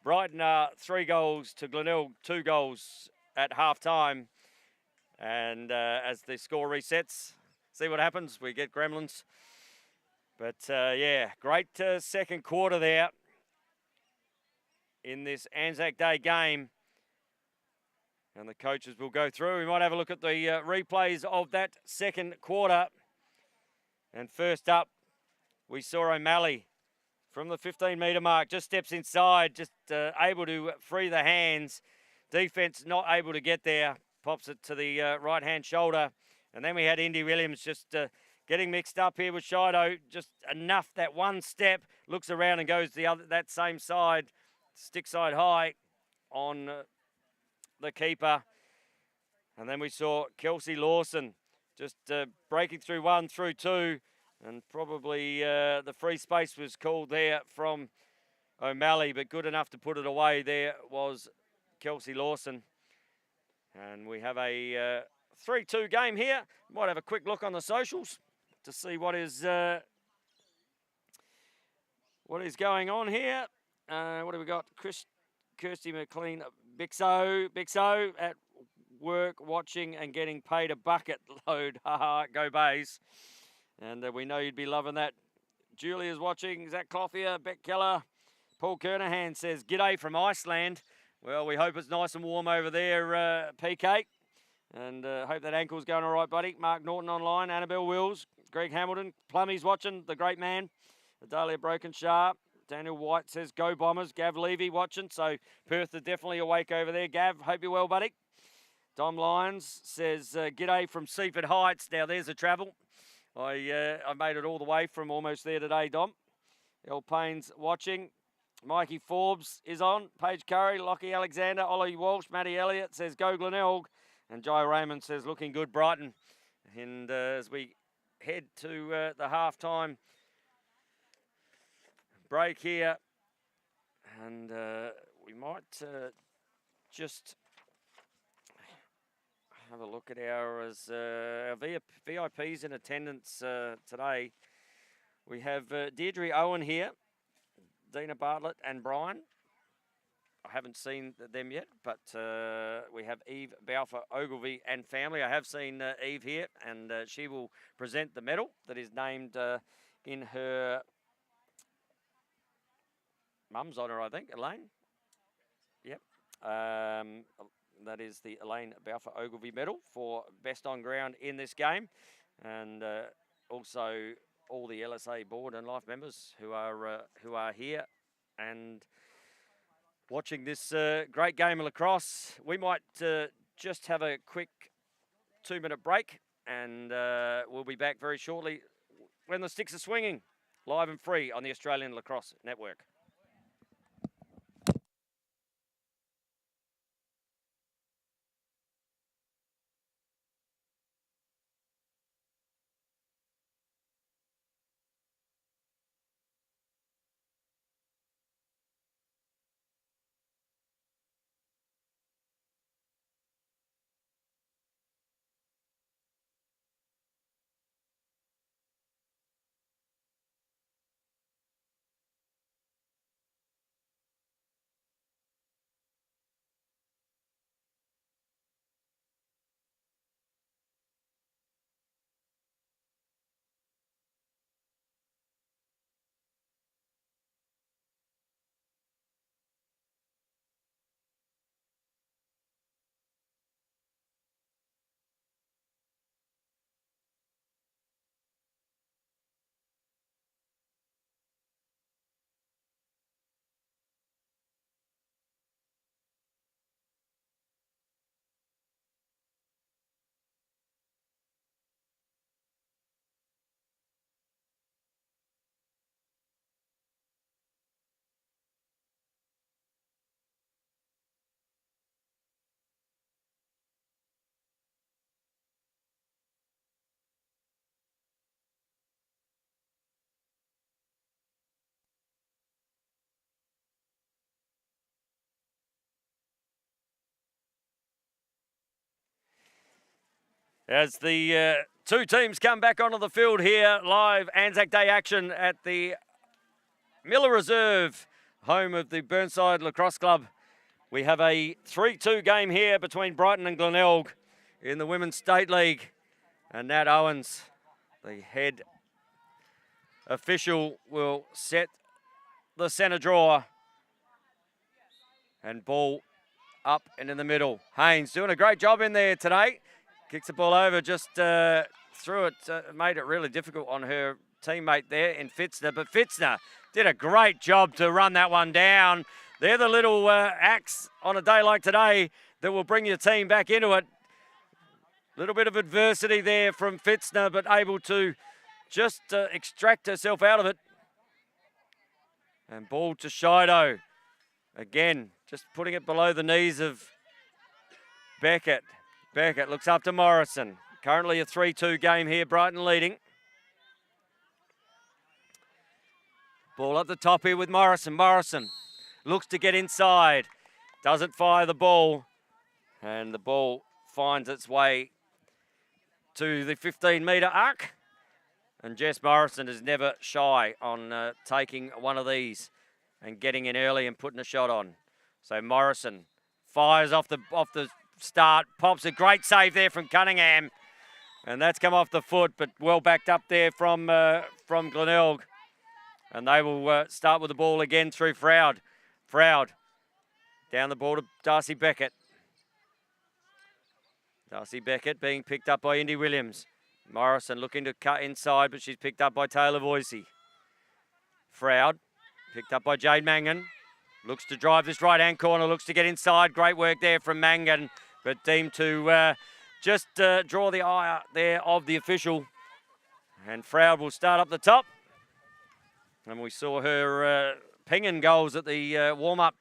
Brighton are 3 goals to Glenelg, 2 goals at half time. And as the score resets, see what happens. We get gremlins. But, yeah, great second quarter there in this Anzac Day game. And the coaches will go through. We might have a look at the replays of that second quarter. And first up, we saw O'Malley from the 15-metre mark. Just steps inside, just able to free the hands. Defence not able to get there. Pops it to the right-hand shoulder. And then we had Indy Williams just getting mixed up here with Shido. Just enough, that one step. Looks around and goes that same side. Stick side high on the keeper. And then we saw Kelsey Lawson just breaking through 1, through 2. And probably the free space was called there from O'Malley. But good enough to put it away there was Kelsey Lawson. And we have a 3-2 game here. Might have a quick look on the socials to see what is going on here. What have we got? Kirsty McLean, Bixo at work, watching and getting paid a bucket load. Haha, go Bays. And we know you'd be loving that. Julia's watching. Zach Clothier, Beck Keller. Paul Kernahan says, "G'day from Iceland." Well, we hope it's nice and warm over there, PK. And hope that ankle's going all right, buddy. Mark Norton online, Annabelle Wills, Greg Hamilton, Plummy's watching, the great man. Adalia Broken Sharp. Daniel White says, "Go Bombers." Gav Levy watching, so Perth are definitely awake over there. Gav, hope you're well, buddy. Dom Lyons says, "G'day from Seaford Heights." Now, there's a travel. I made it all the way from almost there today, Dom. El Payne's watching. Mikey Forbes is on. Paige Curry, Lockie Alexander, Ollie Walsh, Matty Elliott says, "Go Glenelg." And Jai Raymond says, "Looking good, Brighton." And as we head to the halftime break here, and we might just have a look at our VIPs in attendance today. We have Deirdre Owen here, Dina Bartlett and Brian. I haven't seen them yet, but we have Eve Balfour Ogilvie and family. I have seen Eve here, and she will present the medal that is named in her mum's honour, I think, Elaine. Yep. That is the Elaine Balfour Ogilvie medal for best on ground in this game, and also all the LSA board and life members who are here and watching this great game of lacrosse. We might just have a quick 2-minute break, and we'll be back very shortly when the sticks are swinging, live and free on the Australian Lacrosse Network. As the two teams come back onto the field here, live Anzac Day action at the Miller Reserve, home of the Burnside Lacrosse Club. We have a 3-2 game here between Brighton and Glenelg in the Women's State League. And Nat Owens, the head official, will set the centre draw. And ball up and in the middle. Haynes doing a great job in there today. Kicks the ball over, just threw it, made it really difficult on her teammate there in Fitzner. But Fitzner did a great job to run that one down. They're the little acts on a day like today that will bring your team back into it. Little bit of adversity there from Fitzner, but able to just extract herself out of it. And ball to Shido. Again, just putting it below the knees of Beckett. Beckett looks up to Morrison. Currently a 3-2 game here, Brighton leading. Ball at the top here with Morrison. Morrison looks to get inside. Doesn't fire the ball. And the ball finds its way to the 15-metre arc. And Jess Morrison is never shy on taking one of these and getting in early and putting a shot on. So Morrison fires off the start, pops a great save there from Cunningham. And that's come off the foot, but well backed up there from Glenelg. And they will start with the ball again through Froud. Froud down the ball to Darcy Beckett. Darcy Beckett being picked up by Indy Williams. Morrison looking to cut inside, but she's picked up by Taylor Voisey. Froud picked up by Jade Mangan. Looks to drive this right-hand corner, looks to get inside. Great work there from Mangan, but deemed to just draw the eye there of the official. And Froud will start up the top. And we saw her pinging goals at the warm-up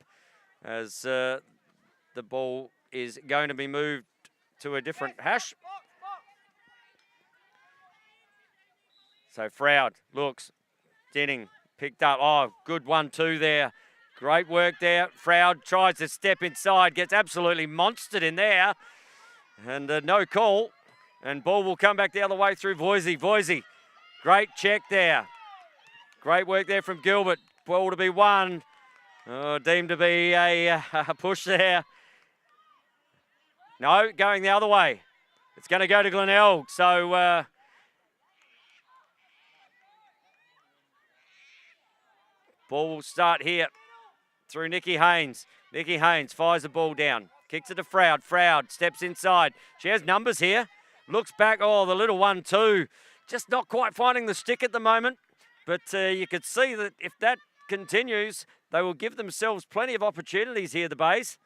as the ball is going to be moved to a different hash. So Froud looks, Denning picked up. Oh, good 1-2 there. Great work there. Froud tries to step inside, gets absolutely monstered in there. And no call. And ball will come back the other way through Voisey. Voisey, great check there. Great work there from Gilbert. Ball to be won. Oh, deemed to be a push there. No, going the other way. It's going to go to Glenelg. So ball will start here through Nikki Haynes. Nikki Haynes fires the ball down. Kicks it to Froud. Froud steps inside. She has numbers here. Looks back. Oh, the little 1-2. Just not quite finding the stick at the moment. But you could see that if that continues, they will give themselves plenty of opportunities here, the Bays.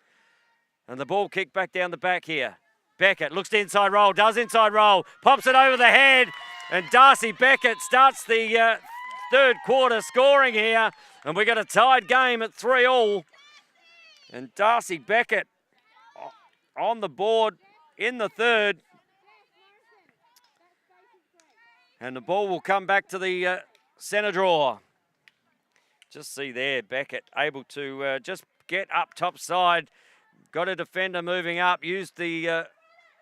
And the ball kicked back down the back here. Beckett looks to inside roll, does inside roll, pops it over the head. And Darcy Beckett starts the third quarter scoring here. And we got a tied game at 3-3. And Darcy Beckett on the board in the third. And the ball will come back to the centre draw. Just see there, Beckett able to just get up top side. Got a defender moving up, used the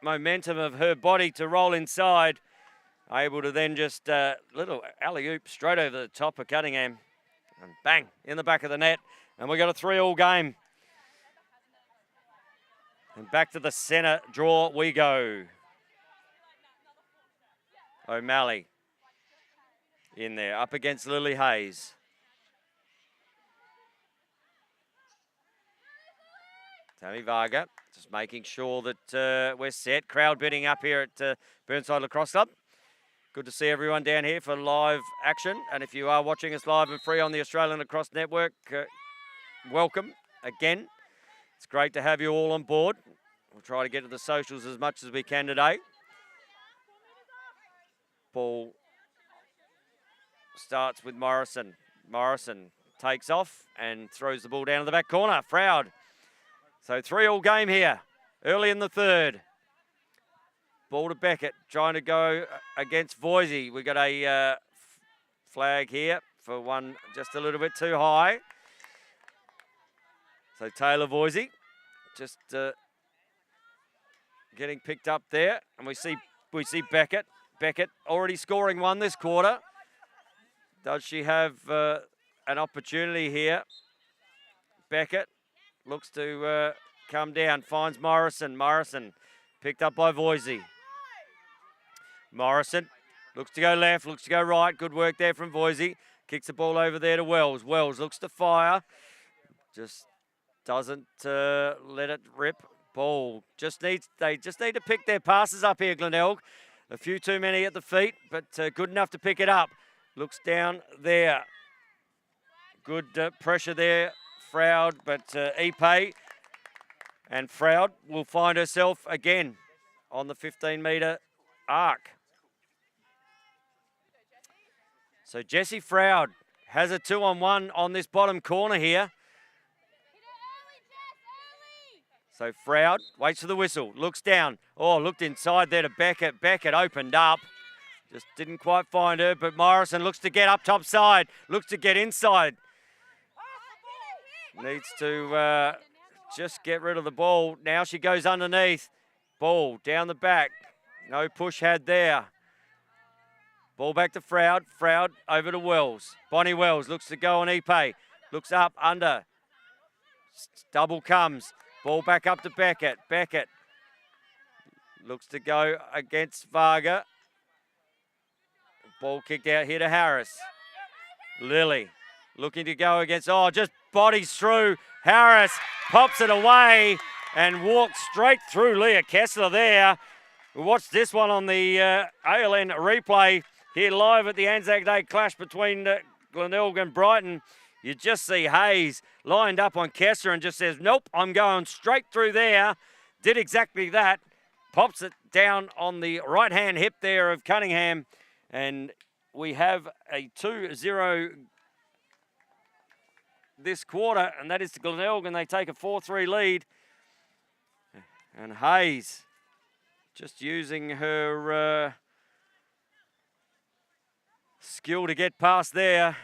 momentum of her body to roll inside. Able to then just little alley-oop straight over the top of Cunningham. And bang, in the back of the net. And we got a 3-3 game. And back to the centre draw we go. O'Malley in there, up against Lily Hayes. Tammy Varga just making sure that we're set. Crowd bidding up here at Burnside Lacrosse Club. Good to see everyone down here for live action. And if you are watching us live and free on the Australian Lacrosse Network, welcome again. It's great to have you all on board. We'll try to get to the socials as much as we can today. Ball starts with Morrison. Morrison takes off and throws the ball down to the back corner. Froud. So 3-3 game here, early in the third. Ball to Beckett, trying to go against Voisey. We got a flag here for one just a little bit too high. So Taylor Voisey just getting picked up there. And we see We see Beckett. Beckett already scoring one this quarter. Does she have an opportunity here? Beckett looks to come down, finds Morrison. Morrison picked up by Voisey. Morrison looks to go left, looks to go right. Good work there from Voisey. Kicks the ball over there to Wells. Wells looks to fire. Just doesn't let it rip. Ball they just need to pick their passes up here, Glenelg. A few too many at the feet, but good enough to pick it up. Looks down there. Good pressure there, Froud, but Ipe. And Froud will find herself again on the 15-metre arc. So Jessie Froud has a 2-on-1 on this bottom corner here. So Froud waits for the whistle, looks down. Oh, looked inside there to Beckett. Beckett opened up. Just didn't quite find her, but Morrison looks to get up top side. Looks to get inside. Needs to just get rid of the ball. Now she goes underneath. Ball down the back. No push had there. Ball back to Froud. Froud over to Wells. Bonnie Wells looks to go on Ipe. Looks up, under. Double comes. Ball back up to Beckett. Beckett looks to go against Varga. Ball kicked out here to Harris. Lily looking to go against, just bodies through. Harris pops it away and walks straight through Leah Kessler there. We watched this one on the ALN replay here live at the Anzac Day clash between Glenelg and Brighton. You just see Hayes lined up on Kessler and just says, nope, I'm going straight through there. Did exactly that. Pops it down on the right-hand hip there of Cunningham. And we have a 2-0 this quarter, and that is to Glenelg, and they take a 4-3 lead. And Hayes just using her skill to get past there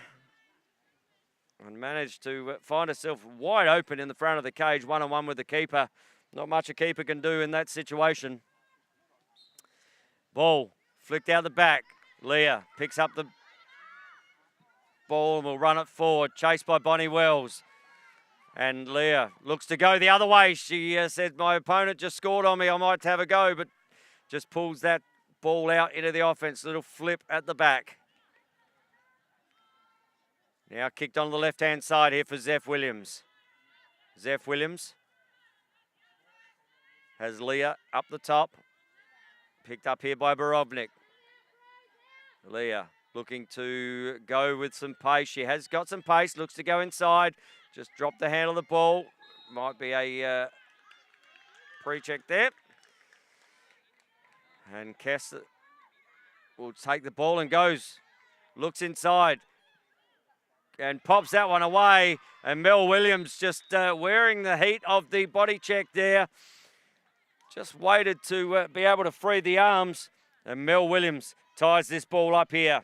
and managed to find herself wide open in the front of the cage, one-on-one with the keeper. Not much a keeper can do in that situation. Ball flicked out the back. Leah picks up the ball and will run it forward, chased by Bonnie Wells. And Leah looks to go the other way. She said, my opponent just scored on me, I might have a go, but just pulls that ball out into the offense. Little flip at the back. Now kicked on the left-hand side here for Zeph Williams. Zeph Williams has Leah up the top. Picked up here by Borovnik. Leah looking to go with some pace. She has got some pace. Looks to go inside. Just dropped the handle of the ball. Might be a pre-check there. And Kessler will take the ball and goes. Looks inside. And pops that one away. And Mel Williams just wearing the heat of the body check there. Just waited to be able to free the arms. And Mel Williams ties this ball up here.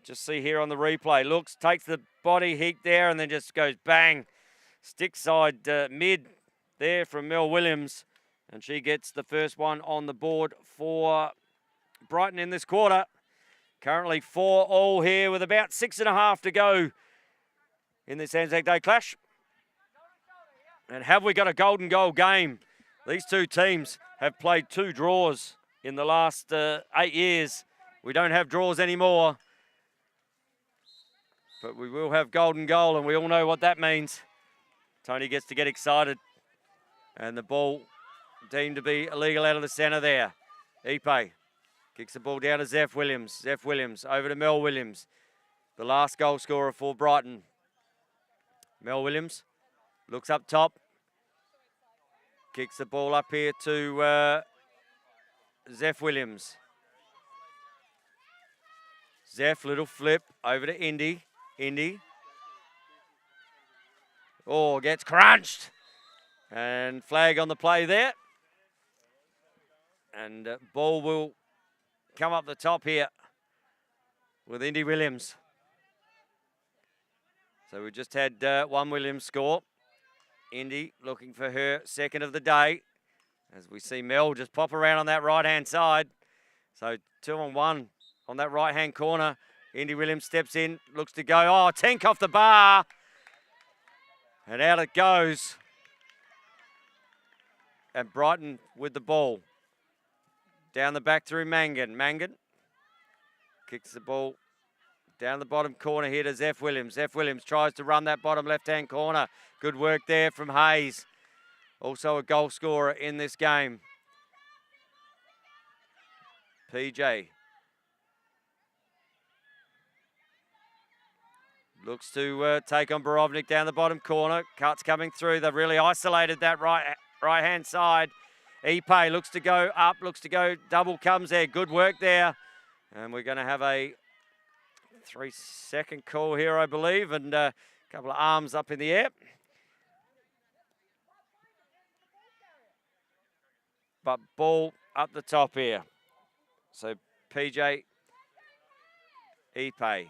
Just see here on the replay. Looks, takes the body heat there and then just goes bang. Stick side mid there from Mel Williams. And she gets the first one on the board for Brighton in this quarter. Currently 4-all here with about 6.5 to go in this Anzac Day clash. And have we got a golden goal game? These two teams have played 2 draws in the last 8 years. We don't have draws anymore. But we will have golden goal, and we all know what that means. Tony gets to get excited. And the ball deemed to be illegal out of the centre there. Ipe kicks the ball down to Zeph Williams. Zeph Williams over to Mel Williams, the last goal scorer for Brighton. Mel Williams looks up top. Kicks the ball up here to Zeph Williams. Zeph, little flip over to Indy. Indy. Oh, gets crunched. And flag on the play there. And ball will come up the top here with Indy Williams. So we just had one Williams score. Indy looking for her second of the day. As we see Mel just pop around on that right-hand side. So 2-on-1 on that right-hand corner. Indy Williams steps in, looks to go. Oh, Tank off the bar. And out it goes. And Brighton with the ball. Down the back through Mangan. Mangan kicks the ball down the bottom corner here to Zeph Williams. Zeph Williams tries to run that bottom left-hand corner. Good work there from Hayes. Also a goal scorer in this game. PJ looks to take on Borovnik down the bottom corner. Cuts coming through. They've really isolated that right-hand side. Ipe looks to go up, looks to go. Double comes there. Good work there. And we're going to have a 3-second call here, I believe, and a couple of arms up in the air. But ball up the top here. So PJ Ipe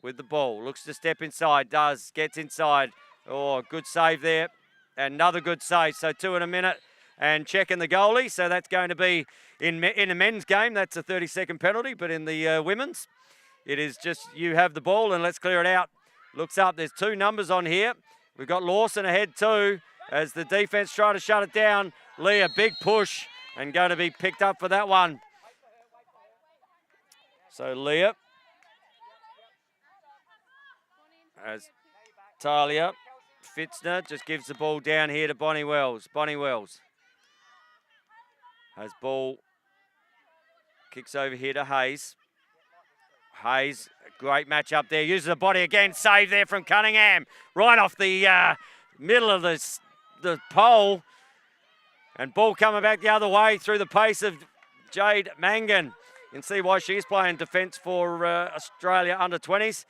with the ball. Looks to step inside. Does. Gets inside. Oh, good save there. Another good save. So 2 in a minute. And checking the goalie. So that's going to be in a men's game. That's a 30-second penalty. But in the women's, it is just you have the ball and let's clear it out. Looks up. There's 2 numbers on here. We've got Lawson ahead too as the defense try to shut it down. Lee, a big push and going to be picked up for that one. So Leah as Talia Fitzner just gives the ball down here to Bonnie Wells. Bonnie Wells has ball, kicks over here to Hayes. Hayes, great match up there, uses the body again, save there from Cunningham. Right off the middle of the pole. And ball coming back the other way through the pace of Jade Mangan. You can see why she's playing defence for Australia under-20s.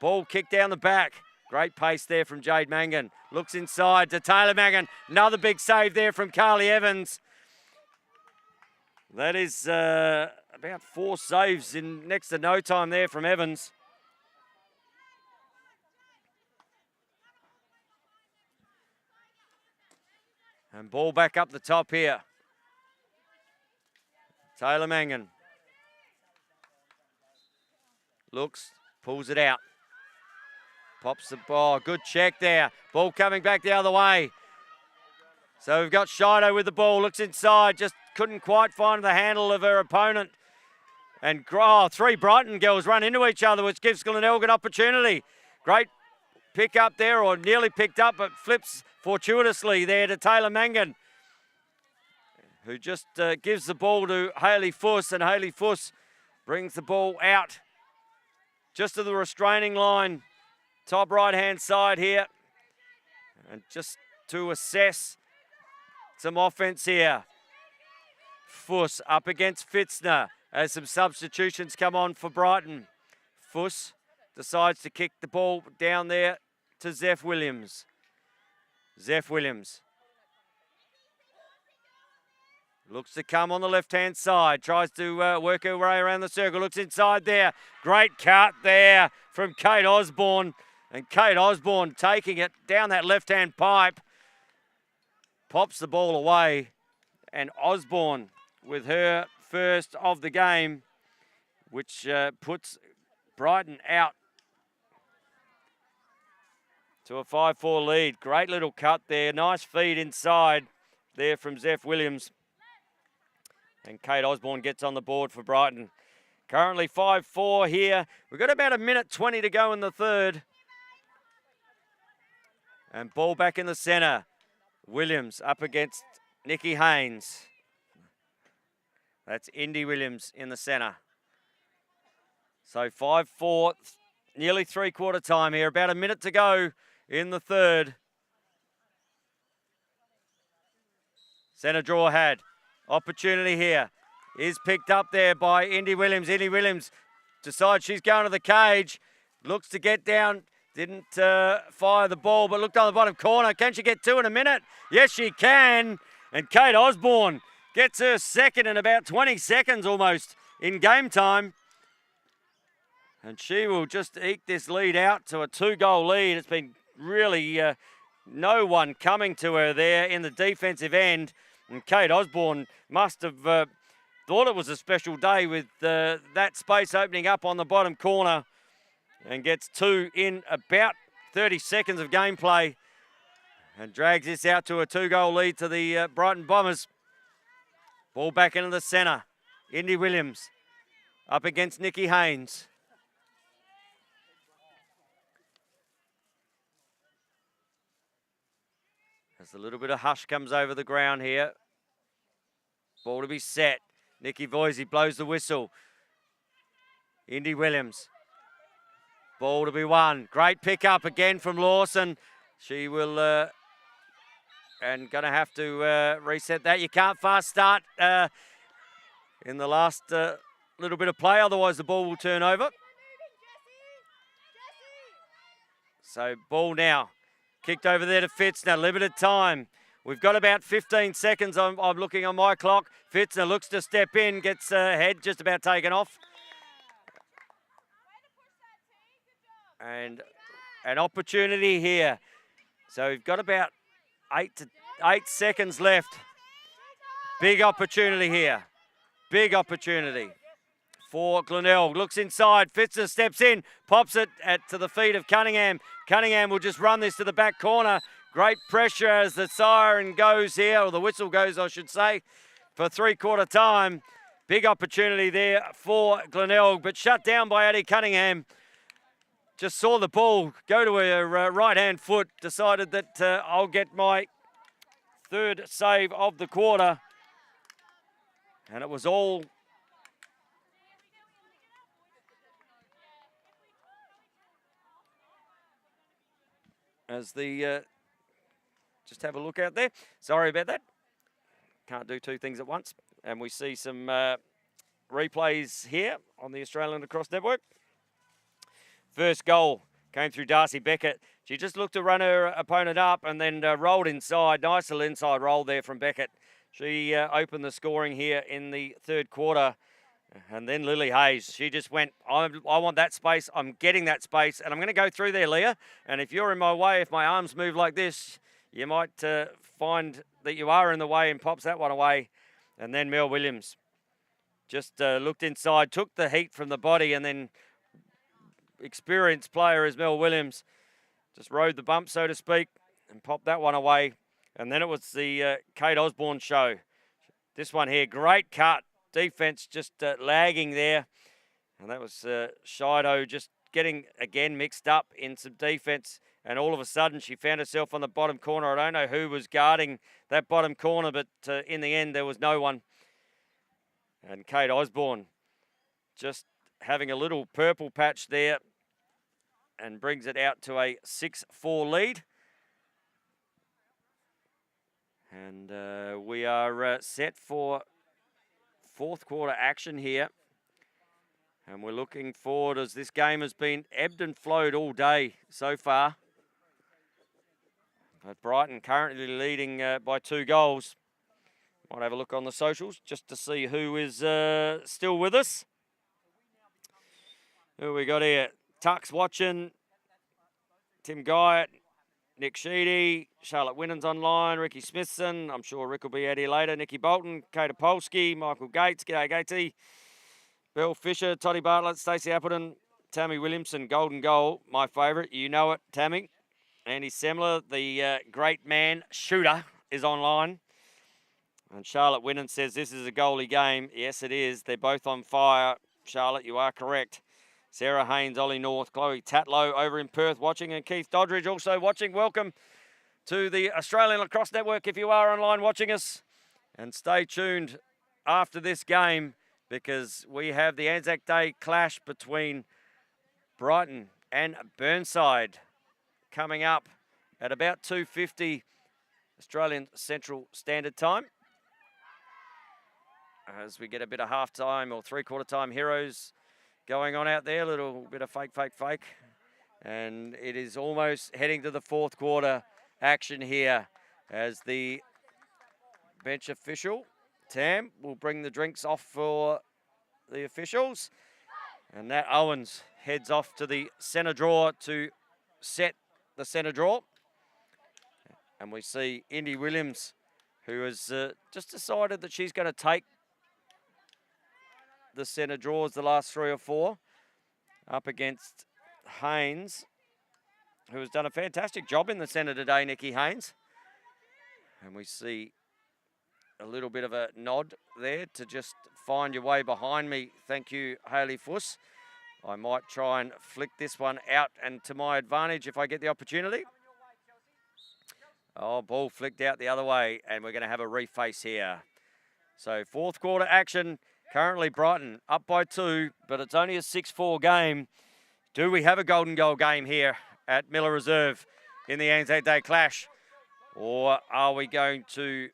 Ball kicked down the back. Great pace there from Jade Mangan. Looks inside to Taylor Mangan. Another big save there from Carly Evans. That is about 4 saves in next to no time there from Evans. And ball back up the top here. Taylor Mangan. Looks, pulls it out. Pops the ball, good check there. Ball coming back the other way. So we've got Shido with the ball, looks inside, just couldn't quite find the handle of her opponent. And 3 Brighton girls run into each other, which gives Glenelg an opportunity. Great pick up there, or nearly picked up, but flips fortuitously there to Taylor Mangan, who just gives the ball to Hayley Fuss, and Hayley Fuss brings the ball out just to the restraining line, top right-hand side here, and just to assess some offense here. Fuss up against Fitzner as some substitutions come on for Brighton. Fuss decides to kick the ball down there to Zeph Williams. Zeph Williams looks to come on the left-hand side, tries to work her way around the circle, looks inside there. Great cut there from Kate Osborne, and Kate Osborne taking it down that left-hand pipe, pops the ball away, and Osborne with her first of the game, which puts Brighton out to a 5-4 lead. Great little cut there, nice feed inside there from Zeph Williams. And Kate Osborne gets on the board for Brighton. Currently 5-4 here. We've got about 1:20 to go in the third. And ball back in the centre. Williams up against Nikki Haynes. That's Indy Williams in the centre. So 5-4, nearly 3/4 time here. About 1 minute to go in the third. Centre draw had. Opportunity here is picked up there by Indy Williams. Indy Williams decides she's going to the cage. Looks to get down. Didn't fire the ball, but looked on the bottom corner. Can she get 2 in a minute? Yes, she can. And Kate Osborne gets her second in about 20 seconds almost in game time. And she will just eke this lead out to a 2-goal lead. It's been really no one coming to her there in the defensive end. And Kate Osborne must have thought it was a special day with that space opening up on the bottom corner, and gets 2 in about 30 seconds of gameplay and drags this out to a 2-goal lead to the Brighton Bombers. Ball back into the centre. Indy Williams up against Nikki Haynes. As a little bit of hush comes over the ground here. Ball to be set. Nikki Voisey blows the whistle. Indy Williams. Ball to be won. Great pick up again from Lawson. She will, and going to have to reset that. You can't fast start in the last little bit of play, otherwise the ball will turn over. So ball now. Kicked over there to Fitzner, limited time. We've got about 15 seconds. I'm looking on my clock. Fitzner looks to step in, gets head just about taken off. And an opportunity here. So we've got about 8 seconds left. Big opportunity here. Big opportunity for Glenelg. Looks inside. Fitzner steps in, pops it to the feet of Cunningham. Cunningham will just run this to the back corner. Great pressure as the siren goes here, or the whistle goes, I should say, for 3/4 time. Big opportunity there for Glenelg, but shut down by Addie Cunningham. Just saw the ball go to her right-hand foot, decided that I'll get my 3rd save of the quarter. And it was all as the, just have a look out there. Sorry about that. Can't do 2 things at once. And we see some replays here on the Australian Lacrosse Network. First goal came through Darcy Beckett. She just looked to run her opponent up and then rolled inside. Nice little inside roll there from Beckett. She opened the scoring here in the 3rd quarter. And then Lily Hayes, she just went, I want that space, I'm getting that space, and I'm going to go through there, Leah. And if you're in my way, if my arms move like this, you might find that you are in the way, and pops that one away. And then Mel Williams just looked inside, took the heat from the body, and then experienced player as Mel Williams just rode the bump, so to speak, and popped that one away. And then it was the Kate Osborne show. This one here, great cut. Defense just lagging there. And that was Shido just getting, again, mixed up in some defense. And all of a sudden, she found herself on the bottom corner. I don't know who was guarding that bottom corner, but in the end, there was no one. And Kate Osborne just having a little purple patch there and brings it out to a 6-4 lead. And we are set for 4th quarter action here. And we're looking forward as this game has been ebbed and flowed all day so far. But Brighton currently leading by 2 goals. Might have a look on the socials just to see who is still with us. Who we got here? Tuck's watching. Tim Guyatt, Nick Sheedy, Charlotte Winnan's online, Ricky Smithson, I'm sure Rick will be out here later, Nikki Bolton, Kate Polsky, Michael Gates, g'day Gatey, Bill Fisher, Toddy Bartlett, Stacey Appleton, Tammy Williamson, golden goal, my favourite, you know it, Tammy. Andy Semler, the great man shooter, is online. And Charlotte Winnan says this is a goalie game. Yes, it is. They're both on fire. Charlotte, you are correct. Sarah Haynes, Ollie North, Chloe Tatlow over in Perth watching, and Keith Doddridge also watching. Welcome to the Australian Lacrosse Network if you are online watching us. And stay tuned after this game because we have the Anzac Day clash between Brighton and Burnside coming up at about 2:50 Australian Central Standard Time. As we get a bit of half-time or 3/4 time heroes going on out there, a little bit of fake. And it is almost heading to the 4th quarter action here as the bench official, Tam, will bring the drinks off for the officials. And Nat Owens heads off to the centre draw to set the centre draw. And we see Indy Williams, who has just decided that she's going to take the centre draws the last 3 or 4 up against Haynes, who has done a fantastic job in the centre today, Nikki Haynes. And we see a little bit of a nod there to just find your way behind me. Thank you, Hayley Fuss. I might try and flick this one out and to my advantage if I get the opportunity. Oh, ball flicked out the other way, and we're going to have a reface here. So 4th quarter action. Currently Brighton up by 2, but it's only a 6-4 game. Do we have a golden goal game here at Miller Reserve in the Anzac Day Clash? Or are we going to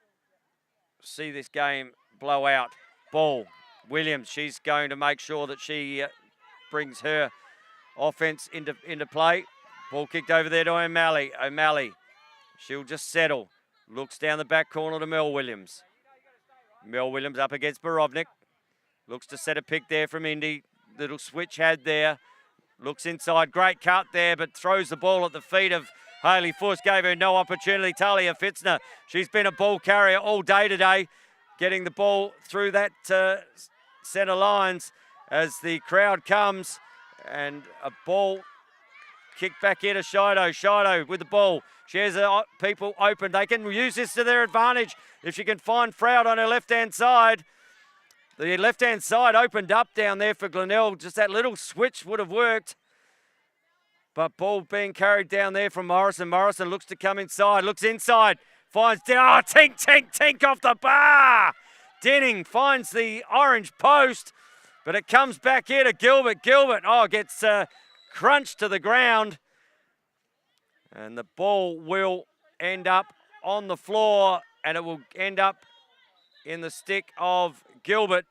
see this game blow out? Ball, Williams, she's going to make sure that she brings her offense into play. Ball kicked over there to O'Malley. O'Malley, she'll just settle. Looks down the back corner to Mel Williams. Mel Williams up against Borovnik. Looks to set a pick there from Indy. Little switch had there. Looks inside. Great cut there, but throws the ball at the feet of Hayley Fuss. Gave her no opportunity. Talia Fitzner, she's been a ball carrier all day today, getting the ball through that centre lines as the crowd comes. And a ball kicked back here to Shido. Shido with the ball. She has people open. They can use this to their advantage if she can find Froud on her left-hand side. The left-hand side opened up down there for Glenelg. Just that little switch would have worked. But ball being carried down there from Morrison. Morrison looks to come inside. Looks inside. Finds down. Oh, tink off the bar. Denning finds the orange post. But it comes back here to Gilbert. Gilbert, gets crunched to the ground. And the ball will end up on the floor. And it will end up in the stick of Gilbert,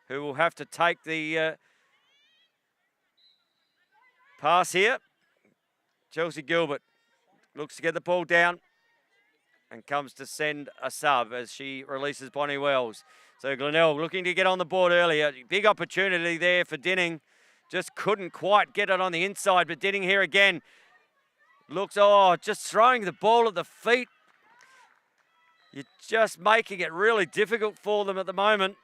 who will have to take the pass here. Chelsea Gilbert looks to get the ball down and comes to send a sub as she releases Bonnie Wells. So Glenelg looking to get on the board earlier. Big opportunity there for Denning. Just couldn't quite get it on the inside, but Denning here again. Looks, just throwing the ball at the feet. You're just making it really difficult for them at the moment.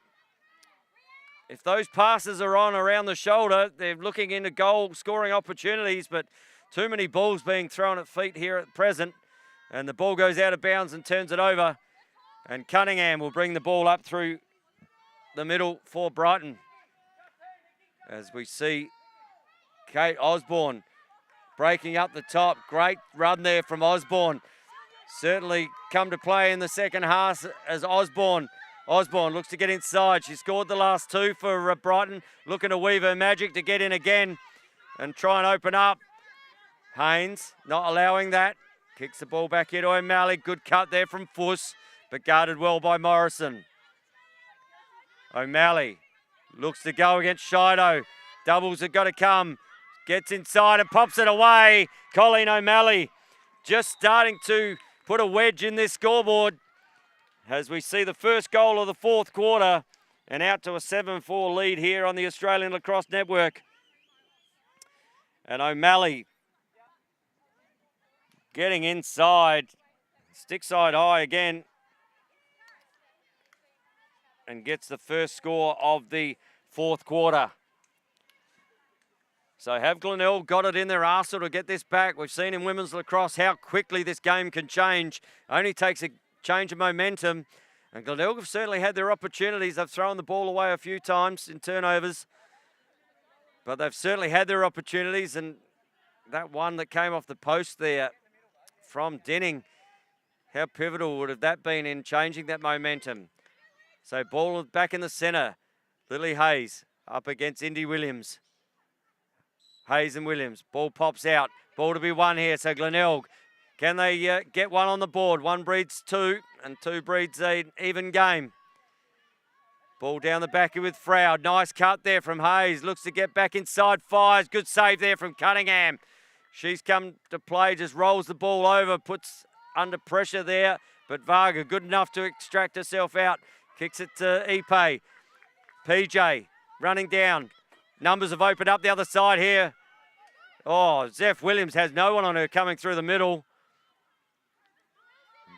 If those passes are on around the shoulder, they're looking into goal scoring opportunities, but too many balls being thrown at feet here at present. And the ball goes out of bounds and turns it over. And Cunningham will bring the ball up through the middle for Brighton. As we see Kate Osborne breaking up the top. Great run there from Osborne. Certainly come to play in the second half as Osborne looks to get inside. She scored the last 2 for Brighton. Looking to weave her magic to get in again and try and open up. Haynes not allowing that. Kicks the ball back into O'Malley. Good cut there from Fuss, but guarded well by Morrison. O'Malley looks to go against Shido. Doubles have got to come. Gets inside and pops it away. Colleen O'Malley just starting to put a wedge in this scoreboard as we see the first goal of the 4th quarter and out to a 7-4 lead here on the Australian Lacrosse Network. And O'Malley getting inside, stick side high again, and gets the first score of the 4th quarter. So have Glenelg got it in their arsenal to get this back? We've seen in women's lacrosse how quickly this game can change. Only takes a change of momentum. And Glenelg have certainly had their opportunities. They've thrown the ball away a few times in turnovers. But they've certainly had their opportunities. And that one that came off the post there from Denning, how pivotal would have that been in changing that momentum? So ball back in the centre. Lily Hayes up against Indy Williams. Hayes and Williams. Ball pops out. Ball to be won here. So Glenelg, can they get one on the board? 1 breeds 2 and 2 breeds an even game. Ball down the back here with Froud. Nice cut there from Hayes. Looks to get back inside. Fires. Good save there from Cunningham. She's come to play. Just rolls the ball over. Puts under pressure there. But Varga good enough to extract herself out. Kicks it to Ipe. PJ running down. Numbers have opened up the other side here. Zeph Williams has no one on her coming through the middle.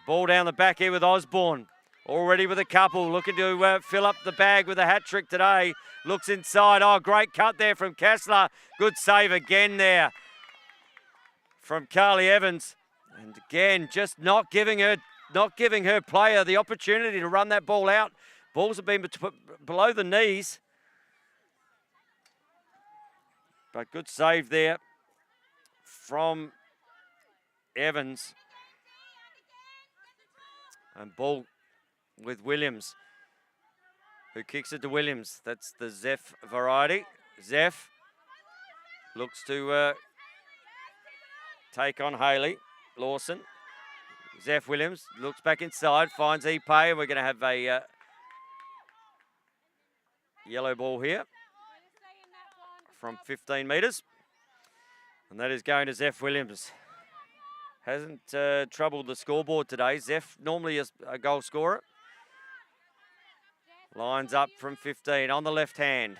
Ball down the back here with Osborne. already with a couple, looking to fill up the bag with a hat trick today. Looks inside. Oh, great cut there from Kessler. Good save again there from Carly Evans. And again, just not giving her player the opportunity to run that ball out. Balls have been below the knees. But good save there from Evans. And ball with Williams, who kicks it to Williams. That's the Zeph variety. Zeph looks to take on Haley Lawson. Zeph Williams looks back inside, finds Epe, and we're going to have a yellow ball here from 15 metres. And that is going to Zeph Williams. Hasn't troubled the scoreboard today. Zeph normally is a goal scorer. Lines up from 15 on the left hand.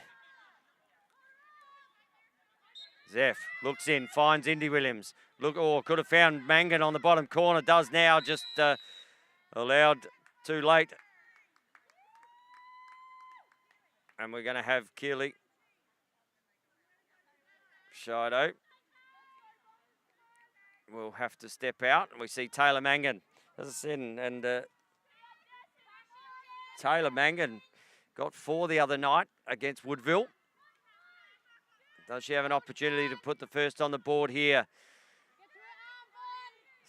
Zeph looks in, finds Indy Williams. Could have found Mangan on the bottom corner. Does now, just allowed too late. And we're going to have Keeley Shido will have to step out. And we see Taylor Mangan, as I said, and Taylor Mangan got 4 the other night against Woodville. Does she have an opportunity to put the first on the board here?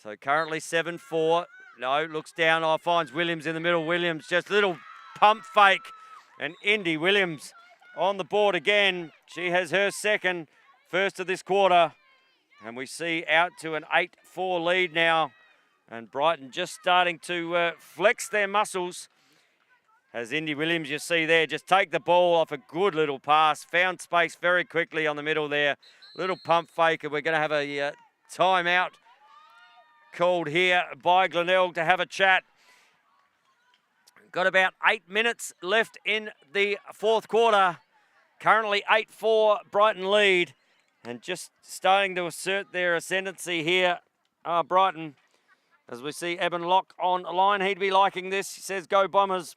So currently 7-4. No, looks down, finds Williams in the middle. Williams just little pump fake. And Indy Williams on the board again. She has her first of this quarter. And we see out to an 8-4 lead now. And Brighton just starting to flex their muscles. As Indy Williams, you see there, just take the ball off a good little pass. Found space very quickly on the middle there. Little pump fake, and we're going to have a timeout called here by Glenelg to have a chat. Got about 8 minutes left in the fourth quarter. Currently 8-4 Brighton lead. And just starting to assert their ascendancy here are Brighton. As we see Eben Locke on line, he'd be liking this. He says, go Bombers.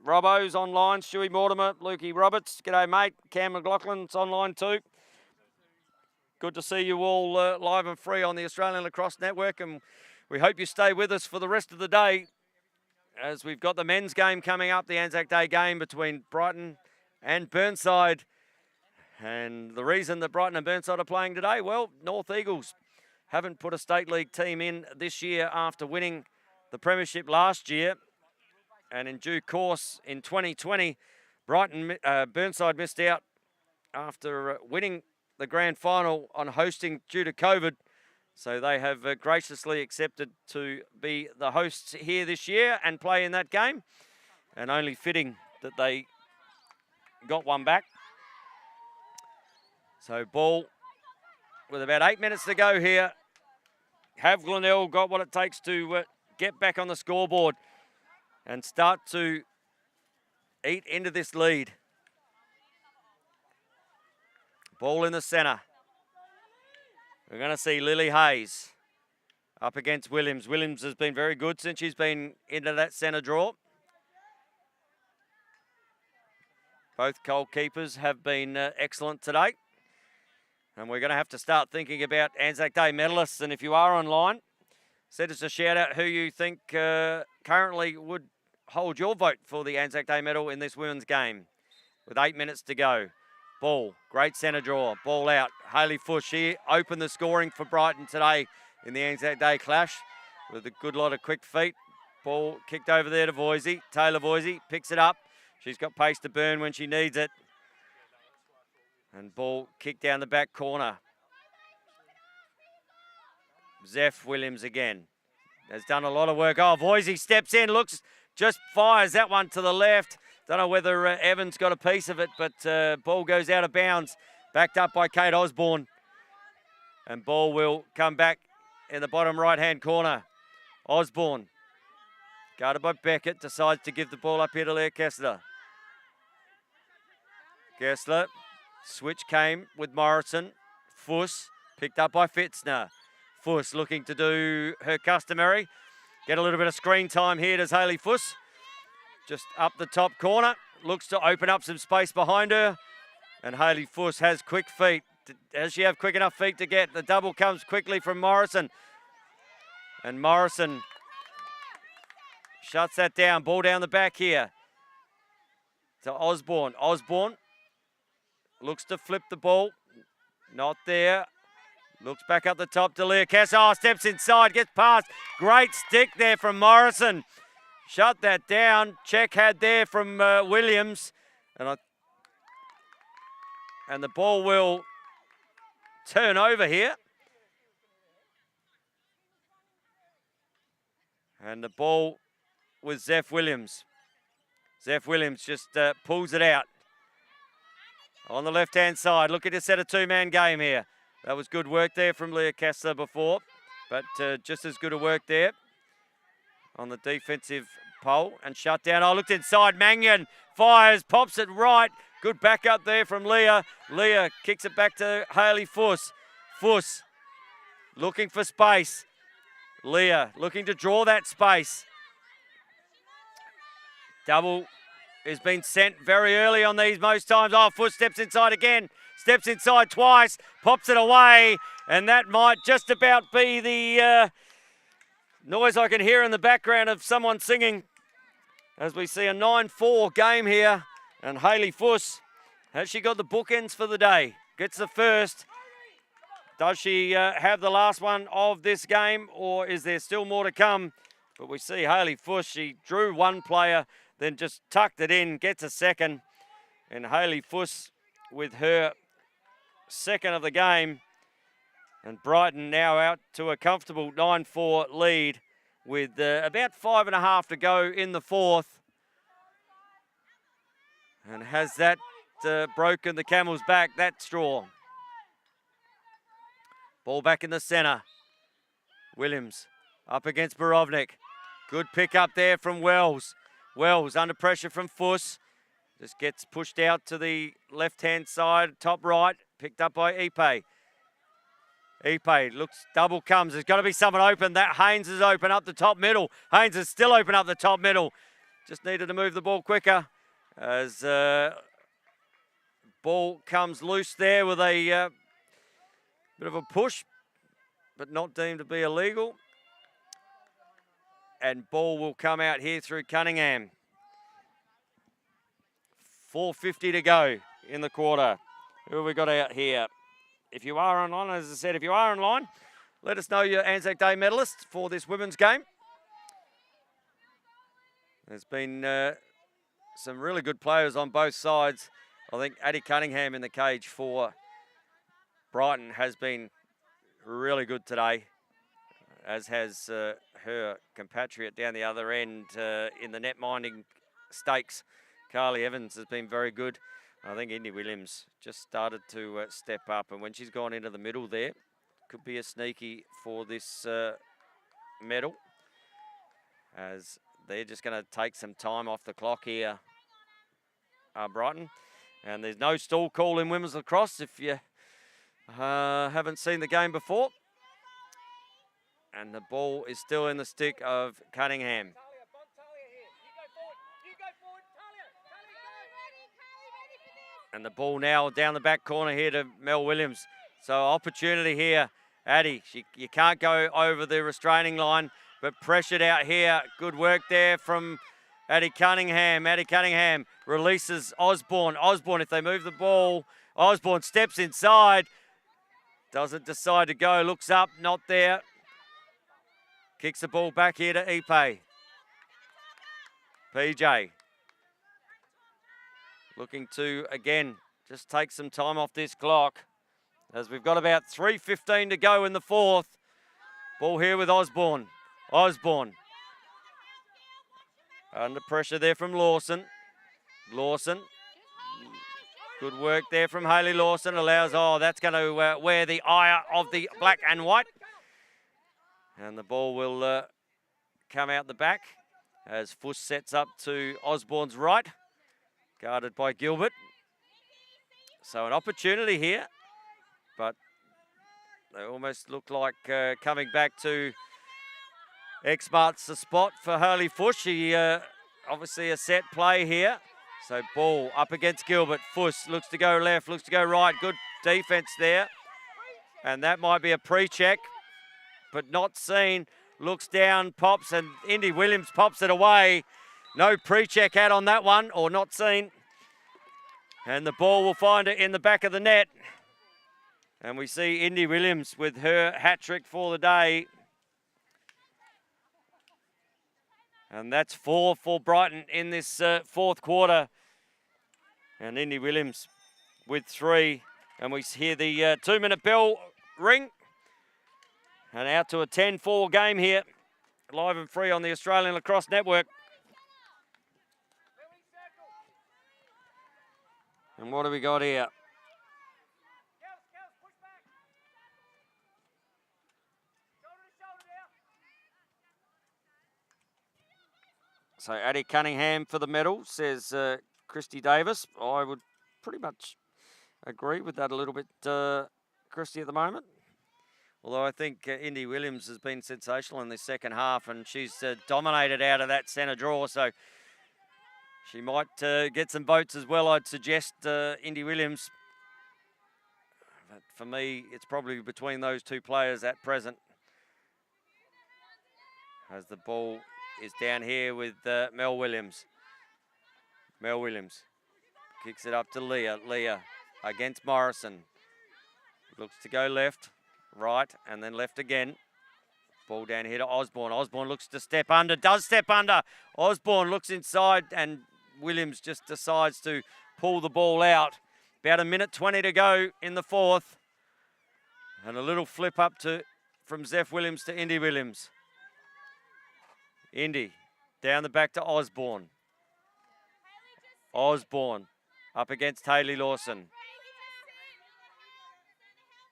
Robbo's online, Stewie Mortimer, Lukey Roberts. G'day, mate. Cam McLaughlin's online too. Good to see you all live and free on the Australian Lacrosse Network, and we hope you stay with us for the rest of the day as we've got the men's game coming up, the Anzac Day game between Brighton and Burnside. And the reason that Brighton and Burnside are playing today, well, North Eagles haven't put a state league team in this year after winning the premiership last year. And in due course, in 2020, Burnside missed out after winning the grand final on hosting due to COVID. So they have graciously accepted to be the hosts here this year and play in that game. And only fitting that they got one back. So ball with about 8 minutes to go here. Have Glenelg got what it takes to get back on the scoreboard and start to eat into this lead. Ball in the centre. We're going to see Lily Hayes up against Williams. Williams has been very good since she's been into that centre draw. Both goalkeepers have been excellent today. And we're going to have to start thinking about Anzac Day medalists. And if you are online, send us a shout out who you think currently would hold your vote for the Anzac Day medal in this women's game. With 8 minutes to go. Ball, great centre draw. Ball out. Hayley Fush, she opened the scoring for Brighton today in the Anzac Day clash with a good lot of quick feet. Ball kicked over there to Voisey. Taylor Voisey picks it up. She's got pace to burn when she needs it. And ball kicked down the back corner. Zeph Williams again. Has done a lot of work. Oh, Voisey steps in, looks, just fires that one to the left. Don't know whether Evans got a piece of it, but ball goes out of bounds. Backed up by Kate Osborne. And ball will come back in the bottom right-hand corner. Osborne, guarded by Beckett, decides to give the ball up here to Leah Kessler. Kessler, switch came with Morrison. Fuss, picked up by Fitzner. Fuss looking to do her customary. get a little bit of screen time here, does Hayley Fuss. Just up the top corner. Looks to open up some space behind her. And Hayley Fuss has quick feet. Does she have quick enough feet to get? The double comes quickly from Morrison. And Morrison shuts that down. Ball down the back here to Osborne. Osborne looks to flip the ball. Not there. Looks back up the top to Leah Cass. Oh, steps inside, gets past. Great stick there from Morrison. Shut that down. Check had there from Williams. And the ball will turn over here. And the ball with Zeph Williams. Zeph Williams just pulls it out. On the left-hand side, looking to set a two-man game here. That was good work there from Leah Kessler before, but just as good a work there on the defensive pole and shut down. Oh, looked inside. Mangan fires, pops it right. Good backup there from Leah. Leah kicks it back to Hayley Fuss. Fuss looking for space. Leah looking to draw that space. Double has been sent very early on these most times. Oh, Fuss steps inside again. Steps inside twice. Pops it away. And that might just about be the noise I can hear in the background of someone singing. As we see a 9-4 game here. And Hayley Fuss, has she got the bookends for the day? Gets the first. Does she have the last one of this game, or is there still more to come? But we see Hayley Fuss, she drew one player, then just tucked it in, gets a second. And Hayley Fuss with her second of the game. And Brighton now out to a comfortable 9-4 lead with about 5.5 to go in the fourth. And has that broken the camel's back, that straw. Ball back in the centre. Williams up against Borovnik. Good pick up there from Wells. Wells under pressure from Fuss. Just gets pushed out to the left-hand side, top right. Picked up by Ipe. Ipe looks, double comes. There's got to be someone open. That Haynes is open up the top middle. Haynes is still open up the top middle. Just needed to move the ball quicker. As ball comes loose there with a bit of a push, but not deemed to be illegal. And ball will come out here through Cunningham. 4:50 to go in the quarter. Who have we got out here? If you are online, as I said, if you are online, let us know your Anzac Day medalists for this women's game. There's been some really good players on both sides. I think Addie Cunningham in the cage for Brighton has been really good today, as has her compatriot down the other end in the net minding stakes. Carly Evans has been very good. I think Indy Williams just started to step up, and when she's gone into the middle there, could be a sneaky for this medal, as they're just going to take some time off the clock here, Brighton. And there's no stall call in women's lacrosse if you haven't seen the game before. And the ball is still in the stick of Cunningham. And the ball now down the back corner here to Mel Williams. So opportunity here. Addie, you can't go over the restraining line, but pressured out here. Good work there from Addie Cunningham. Addie Cunningham releases Osborne. Osborne, if they move the ball, Osborne steps inside. Doesn't decide to go. Looks up, not there. Kicks the ball back here to Ipe. PJ. Looking to, again, just take some time off this clock, as we've got about 3:15 to go in the fourth. Ball here with Osborne. Osborne. Under pressure there from Lawson. Lawson. Good work there from Hayley Lawson. Allows, that's going to wear the ire of the black and white. And the ball will come out the back as Fuss sets up to Osborne's right. Guarded by Gilbert. So an opportunity here, but they almost look like coming back to X-marks the spot for Harley Fuss. She obviously a set play here. So ball up against Gilbert. Fuss looks to go left, looks to go right. Good defense there. And that might be a pre-check, but not seen. Looks down, pops, and Indy Williams pops it away. No pre-check out on that one, or not seen. And the ball will find it in the back of the net. And we see Indy Williams with her hat-trick for the day. And that's 4 for Brighton in this fourth quarter. And Indy Williams with 3. And we hear the 2-minute bell ring. And out to a 10-4 game here. Live and free on the Australian Lacrosse Network. And what do we got here? So Addie Cunningham for the medal, says Christy Davis. I would pretty much agree with that a little bit, Christy, at the moment. Although I think Indy Williams has been sensational in this second half, and she's dominated out of that centre draw, so she might get some votes as well. I'd suggest Indy Williams. But for me, it's probably between those two players at present. As the ball is down here with Mel Williams. Mel Williams kicks it up to Leah. Leah against Morrison. Looks to go left, right, and then left again. Ball down here to Osborne. Osborne looks to step under, does step under. Osborne looks inside, and Williams just decides to pull the ball out. About 1:20 to go in the fourth. And a little flip up from Zeph Williams to Indy Williams. Indy down the back to Osborne. Osborne up against Hayley Lawson.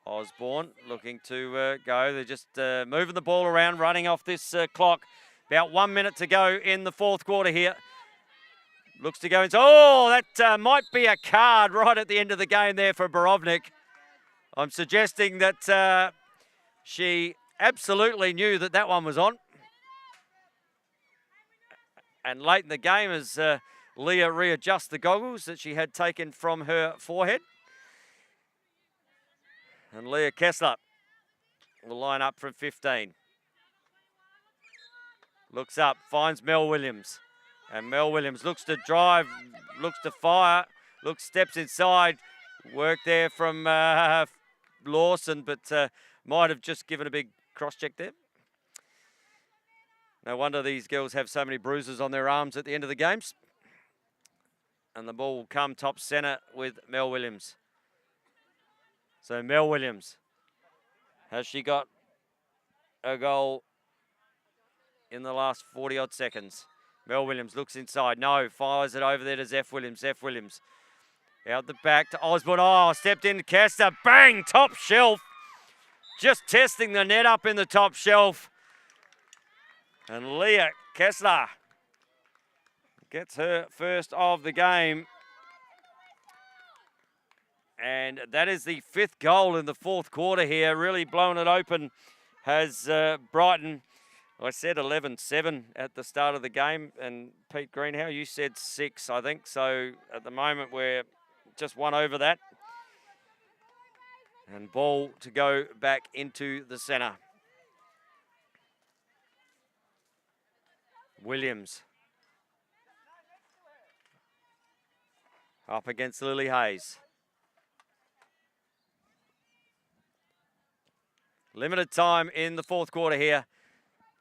Osborne looking to go. They're just moving the ball around, running off this clock. About 1 minute to go in the fourth quarter here. Looks to go into, oh, that might be a card right at the end of the game there for Borovnik. I'm suggesting that she absolutely knew that that one was on. And late in the game, as Leah readjusts the goggles that she had taken from her forehead. And Leah Kessler will line up from 15. Looks up, finds Mel Williams. And Mel Williams looks to drive, looks to fire, steps inside. Work there from Lawson, but might have just given a big cross-check there. No wonder these girls have so many bruises on their arms at the end of the games. And the ball will come top centre with Mel Williams. So Mel Williams, has she got a goal in the last 40-odd seconds? Mel Williams looks inside. No, fires it over there to Zeph Williams. Zeph Williams out the back to Osborne. Oh, stepped in Kester. Bang, top shelf. Just testing the net up in the top shelf. And Leah Kessler gets her first of the game. And that is the 5th goal in the fourth quarter here. Really blowing it open has Brighton. I said 11-7 at the start of the game. And Pete Greenhow, you said 6, I think. So at the moment, we're just one over that. And ball to go back into the centre. Williams up against Lily Hayes. Limited time in the fourth quarter here.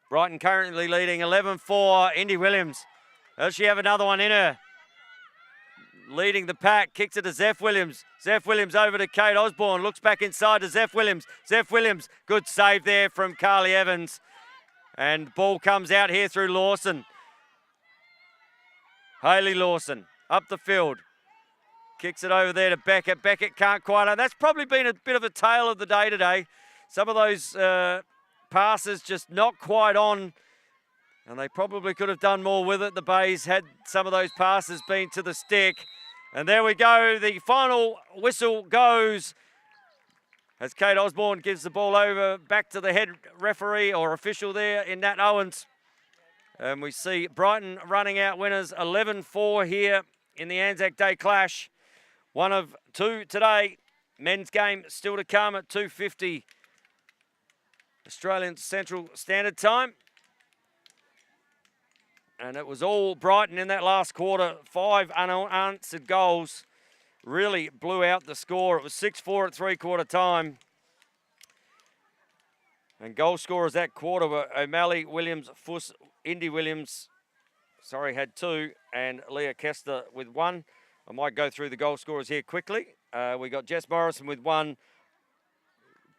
Brighton currently leading 11-4. Indy Williams, does she have another one in her? Leading the pack, kicks it to Zeph Williams. Zeph Williams over to Kate Osborne, looks back inside to Zeph Williams. Zeph Williams, good save there from Carly Evans. And ball comes out here through Lawson. Hayley Lawson up the field. Kicks it over there to Beckett. Beckett can't quite. That's probably been a bit of a tale of the day today. Some of those passes just not quite on. And they probably could have done more with it. The Bays had some of those passes been to the stick. And there we go. The final whistle goes. as Kate Osborne gives the ball over back to the head referee or official there in Nat Owens. And we see Brighton running out winners 11-4 here in the Anzac Day clash. One of two today. Men's game still to come at 2:50 Australian Central Standard Time. And it was all Brighton in that last quarter. 5 unanswered goals really blew out the score. It was 6-4 at three-quarter time. And goal scorers that quarter were O'Malley, Williams, Fuss, Indy Williams, had 2, and Leah Kester with 1. I might go through the goal scorers here quickly. We got Jess Morrison with 1,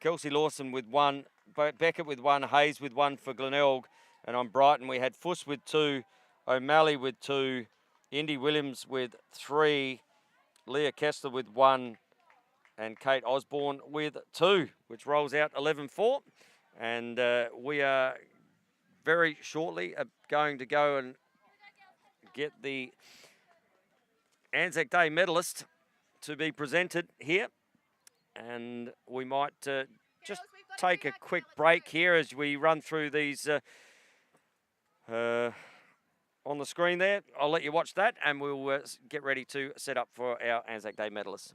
Kelsey Lawson with 1, Beckett with 1, Hayes with 1 for Glenelg. And on Brighton, we had Fuss with 2, O'Malley with 2, Indy Williams with 3, Leah Kester with 1, and Kate Osborne with 2, which rolls out 11-4. And we are very shortly going to go and get the Anzac Day medalist to be presented here. And we might just take a quick break here as we run through these on the screen there. I'll let you watch that, and we'll get ready to set up for our Anzac Day medalists.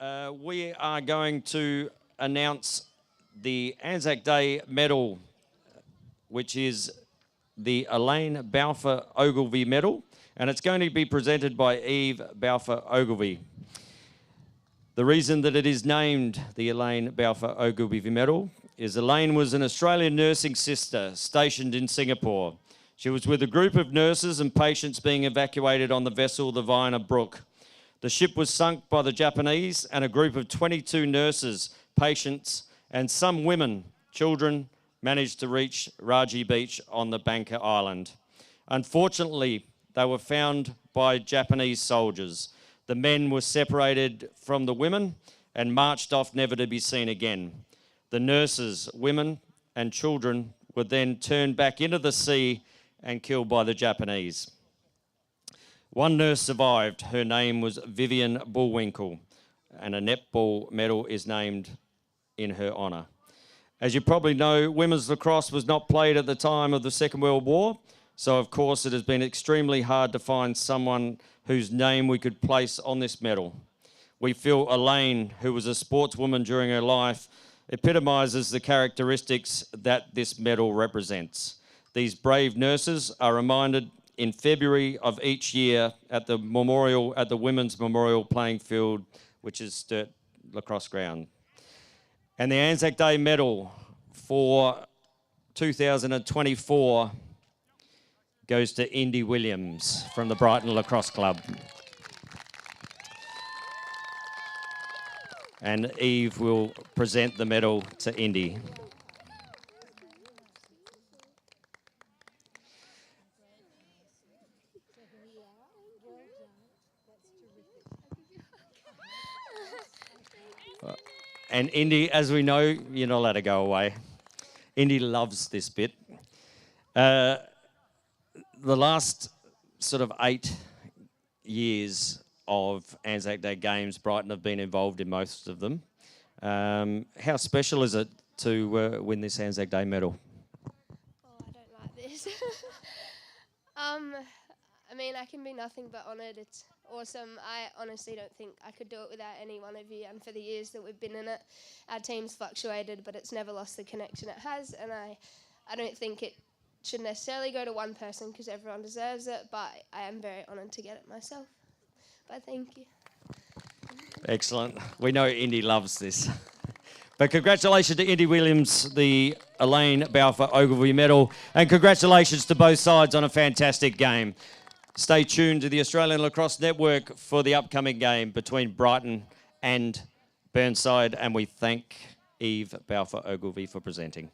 We are going to announce the Anzac Day medal, which is the Elaine Balfour Ogilvie medal, and it's going to be presented by Eve Balfour Ogilvie. The reason that it is named the Elaine Balfour Ogilvie medal is Elaine was an Australian nursing sister stationed in Singapore. She was with a group of nurses and patients being evacuated on the vessel the Vienna Brook. The ship was sunk by the Japanese, and a group of 22 nurses, patients, and some women, children, managed to reach Raji Beach on the Banker Island. Unfortunately, they were found by Japanese soldiers. The men were separated from the women and marched off never to be seen again. The nurses, women, and children were then turned back into the sea and killed by the Japanese. One nurse survived. Her name was Vivian Bullwinkle, and a netball medal is named in her honour. As you probably know, women's lacrosse was not played at the time of the Second World War, so of course it has been extremely hard to find someone whose name we could place on this medal. We feel Elaine, who was a sportswoman during her life, epitomises the characteristics that this medal represents. These brave nurses are reminded in February of each year at the memorial, at the Women's Memorial Playing Field, which is Sturt Lacrosse Ground. And the Anzac Day medal for 2024 goes to Indy Williams from the Brighton Lacrosse Club. And Eve will present the medal to Indy. And Indy, as we know, you're not allowed to go away. Indy loves this bit. The last sort of 8 years of Anzac Day games, Brighton have been involved in most of them. How special is it to win this Anzac Day medal? Oh, I don't like this. I mean, I can be nothing but honoured. It's awesome. I honestly don't think I could do it without any one of you, and for the years that we've been in it, our team's fluctuated, but it's never lost the connection it has, and I don't think it should necessarily go to one person because everyone deserves it, but I am very honoured to get it myself. But thank you. Excellent. We know Indy loves this. But congratulations to Indy Williams, the Elaine Balfour Ogilvie medal, and congratulations to both sides on a fantastic game. Stay tuned to the Australian Lacrosse Network for the upcoming game between Brighton and Burnside, and we thank Eve Balfour Ogilvie for presenting.